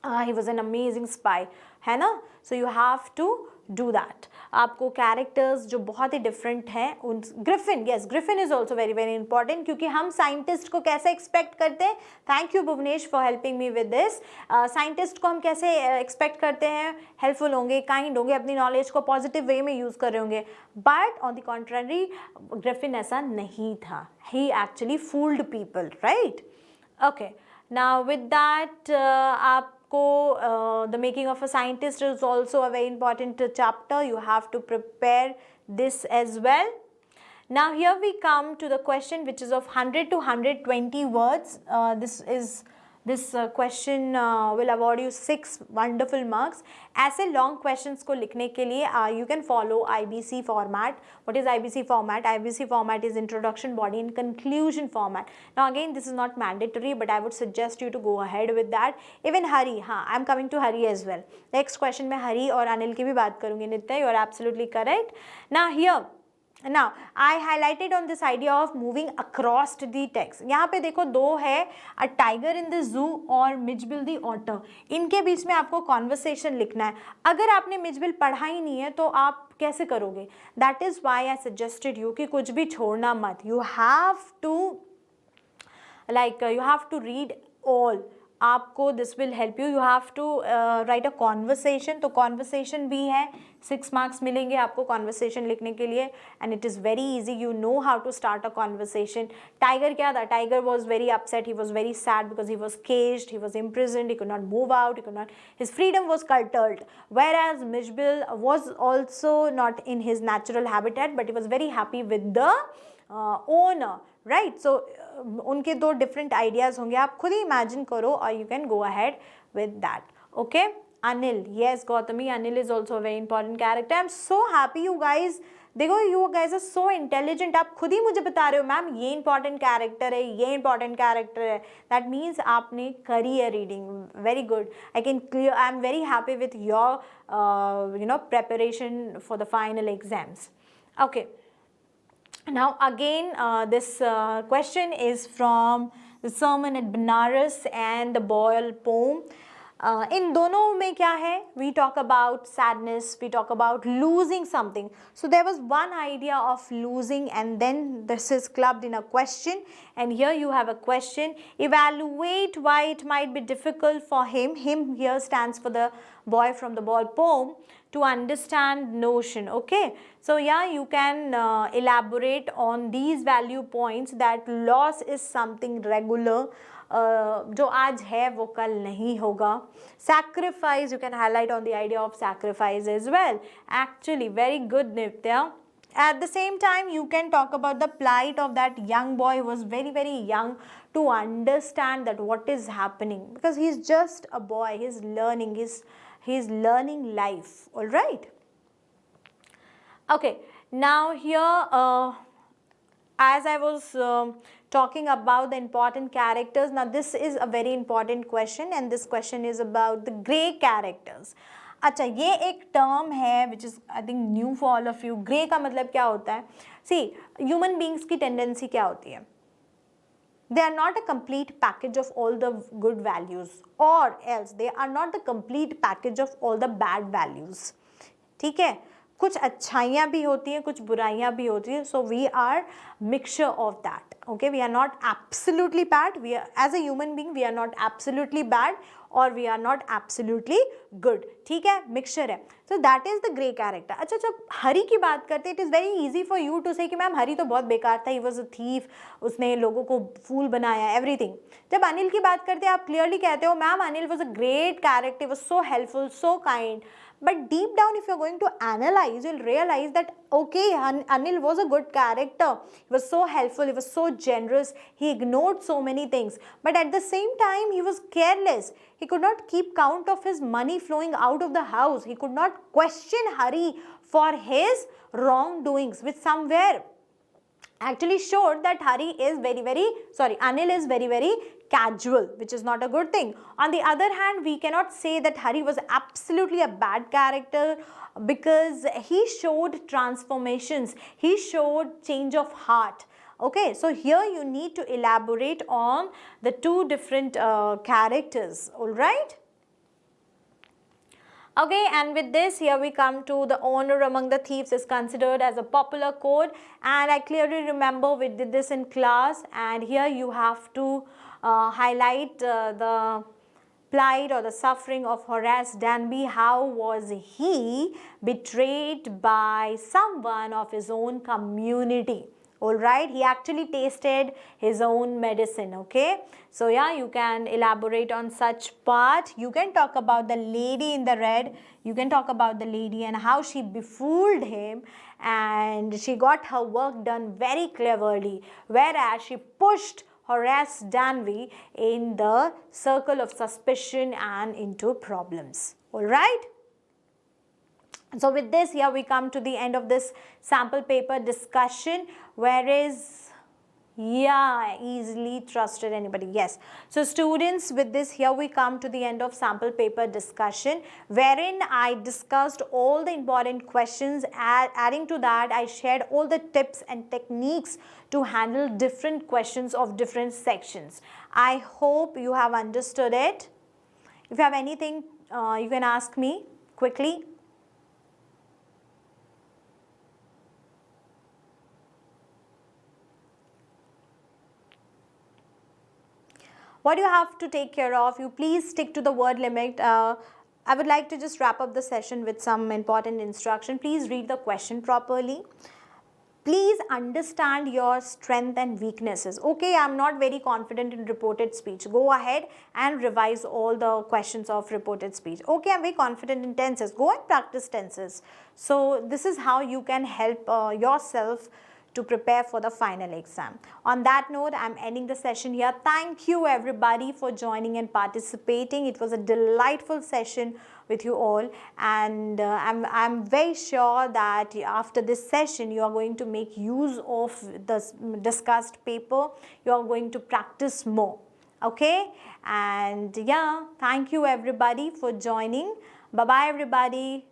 he was an amazing spy, है ना। So you have to do that. आपको कैरेक्टर्स जो बहुत ही डिफरेंट हैं उन, Griffin, yes Griffin is also very very important, क्योंकि हम साइंटिस्ट को कैसे एक्सपेक्ट करते हैं, thank you Bhuvnesh for helping me with this, scientist को हम कैसे एक्सपेक्ट करते हैं, हेल्पफुल होंगे, काइंड होंगे, अपनी नॉलेज को पॉजिटिव वे में यूज़ कर रहे होंगे, but on the contrary Griffin ऐसा नहीं था, he actually fooled people, right. Okay, now with that आप the making of a scientist is also a very important chapter. You have to prepare this as well. Now here we come to the question which is of 100 to 120 words. This question will award you 6 wonderful marks. ऐसे long questions को लिखने के लिए you can follow IBC format. What is IBC format? IBC format is introduction, body and conclusion format. Now again this is not mandatory, but I would suggest you to go ahead with that. Even Hari, हाँ, I am coming to Hari as well. Next question में Hari और Anil की भी बात करूँगी. Nitya, you are absolutely correct. Now I highlighted on this idea of moving across the text. यहाँ पे देखो दो है, a tiger in the zoo और मिजबिल दी ऑटर, इनके बीच में आपको कॉन्वर्सेशन लिखना है। अगर आपने मिजबिल पढ़ा ही नहीं है तो आप कैसे करोगे? That is why I suggested you कि कुछ भी छोड़ना मत, you have to read all. आपको this will help you, you have to write a conversation, तो कॉन्वर्सेशन भी है, 6 मार्क्स मिलेंगे आपको कॉन्वर्सेशन लिखने के लिए, and it is very easy, you know how to start a conversation. Tiger क्या था? Tiger was very upset, he was very sad because he was caged, he was imprisoned, he could not move out, he could not, his freedom was curtailed, whereas Mishbil was also not in his natural habitat, but he was very happy with the owner, right? So उनके दो different ideas होंगे, आप खुद ही imagine करो और you can go ahead with that. Okay, Anil, yes Gautami, Anil is also very important character. I am so happy you guys, देखो you guys are so intelligent, आप खुद ही मुझे बता रहे हो मैम ये इंपॉर्टेंट कैरेक्टर है, ये इंपॉर्टेंट कैरेक्टर है, दैट मीन्स आपने करी है reading, very good. I can clear, I am very happy with your preparation for the final exams. Okay. Now again this question is from the sermon at Banaras and the Boyle poem. In दोनों में क्या है? We talk about sadness, we talk about losing something. So there was one idea of losing, and then this is clubbed in a question, and here you have a question. Evaluate why it might be difficult for him. Him here stands for the boy from the Boyle poem, to understand notion. Okay, so yeah, you can elaborate on these value points that loss is something regular, जो आज है वो कल नहीं होगा. Sacrifice, you can highlight on the idea of sacrifice as well. Actually very good, Nitya. At the same time you can talk about the plight of that young boy who was very very young to understand that what is happening, because he's just a boy, he's learning, he's learning life. All right. Okay, now here as I was talking about the important characters, now this is a very important question, and this question is about the grey characters. अच्छा, ये एक term है which is I think new for all of you. Grey का मतलब क्या होता है? सी, human beings की टेंडेंसी क्या होती है? They are not a complete package of all the good values, or else they are not the complete package of all the bad values. ठीक है, कुछ अच्छाइयाँ भी होती हैं, कुछ बुराइयाँ भी होती हैं. So we are mixture of that. Okay, we are not absolutely bad. We are, as a human being, we are not absolutely bad or we are not absolutely good. ठीक है, mixture है. So that is the grey character. अच्छा, जब हरी की बात करते हैं, it is very easy for you to say कि मैम हरी तो बहुत बेकार था, he was a thief, उसने लोगों को फूल बनाया, everything. जब अनिल की बात करते हैं, आप clearly कहते हो ma'am Anil was a great character, he was so helpful, so kind. But deep down, if you're going to analyze, you'll realize that, okay, Anil was a good character. He was so helpful, he was so generous, he ignored so many things. But at the same time, he was careless. He could not keep count of his money flowing out of the house. He could not question Hari for his wrongdoings, which somewhere actually showed that Anil is very casual, which is not a good thing. On the other hand, we cannot say that Hari was absolutely a bad character because he showed transformations, he showed change of heart. Okay, so here you need to elaborate on the two different characters, all right? Okay, and with this, here we come to the honor among the thieves is considered as a popular quote, and I clearly remember we did this in class, and here you have to highlight the plight or the suffering of Horace Danby. How was he betrayed by someone of his own community? Alright, he actually tasted his own medicine, okay? So yeah, you can elaborate on such part. You can talk about the lady in the red. You can talk about the lady and how she befooled him and she got her work done very cleverly, whereas she pushed Horace Danby in the circle of suspicion and into problems. Alright? So with this, here we come to the end of this sample paper discussion, whereas, yeah, easily trusted anybody, yes. So students, with this, here we come to the end of sample paper discussion, wherein I discussed all the important questions. Adding to that, I shared all the tips and techniques to handle different questions of different sections. I hope you have understood it. If you have anything, you can ask me quickly. What you have to take care of, you please stick to the word limit. I would like to just wrap up the session with some important instruction. Please read the question properly. Please understand your strength and weaknesses. Okay, I'm not very confident in reported speech. Go ahead and revise all the questions of reported speech. Okay, I'm very confident in tenses. Go and practice tenses. So this is how you can help yourself to prepare for the final exam. On that note, I'm ending the session here. Thank you everybody for joining and participating. It was a delightful session with you all, and I'm very sure that after this session you are going to make use of the discussed paper. You are going to practice more. Okay, and yeah, thank you everybody for joining. Bye bye everybody.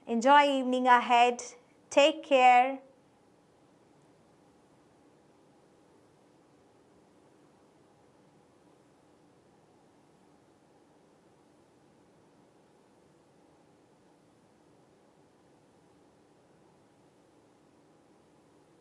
Enjoy evening ahead. Take care.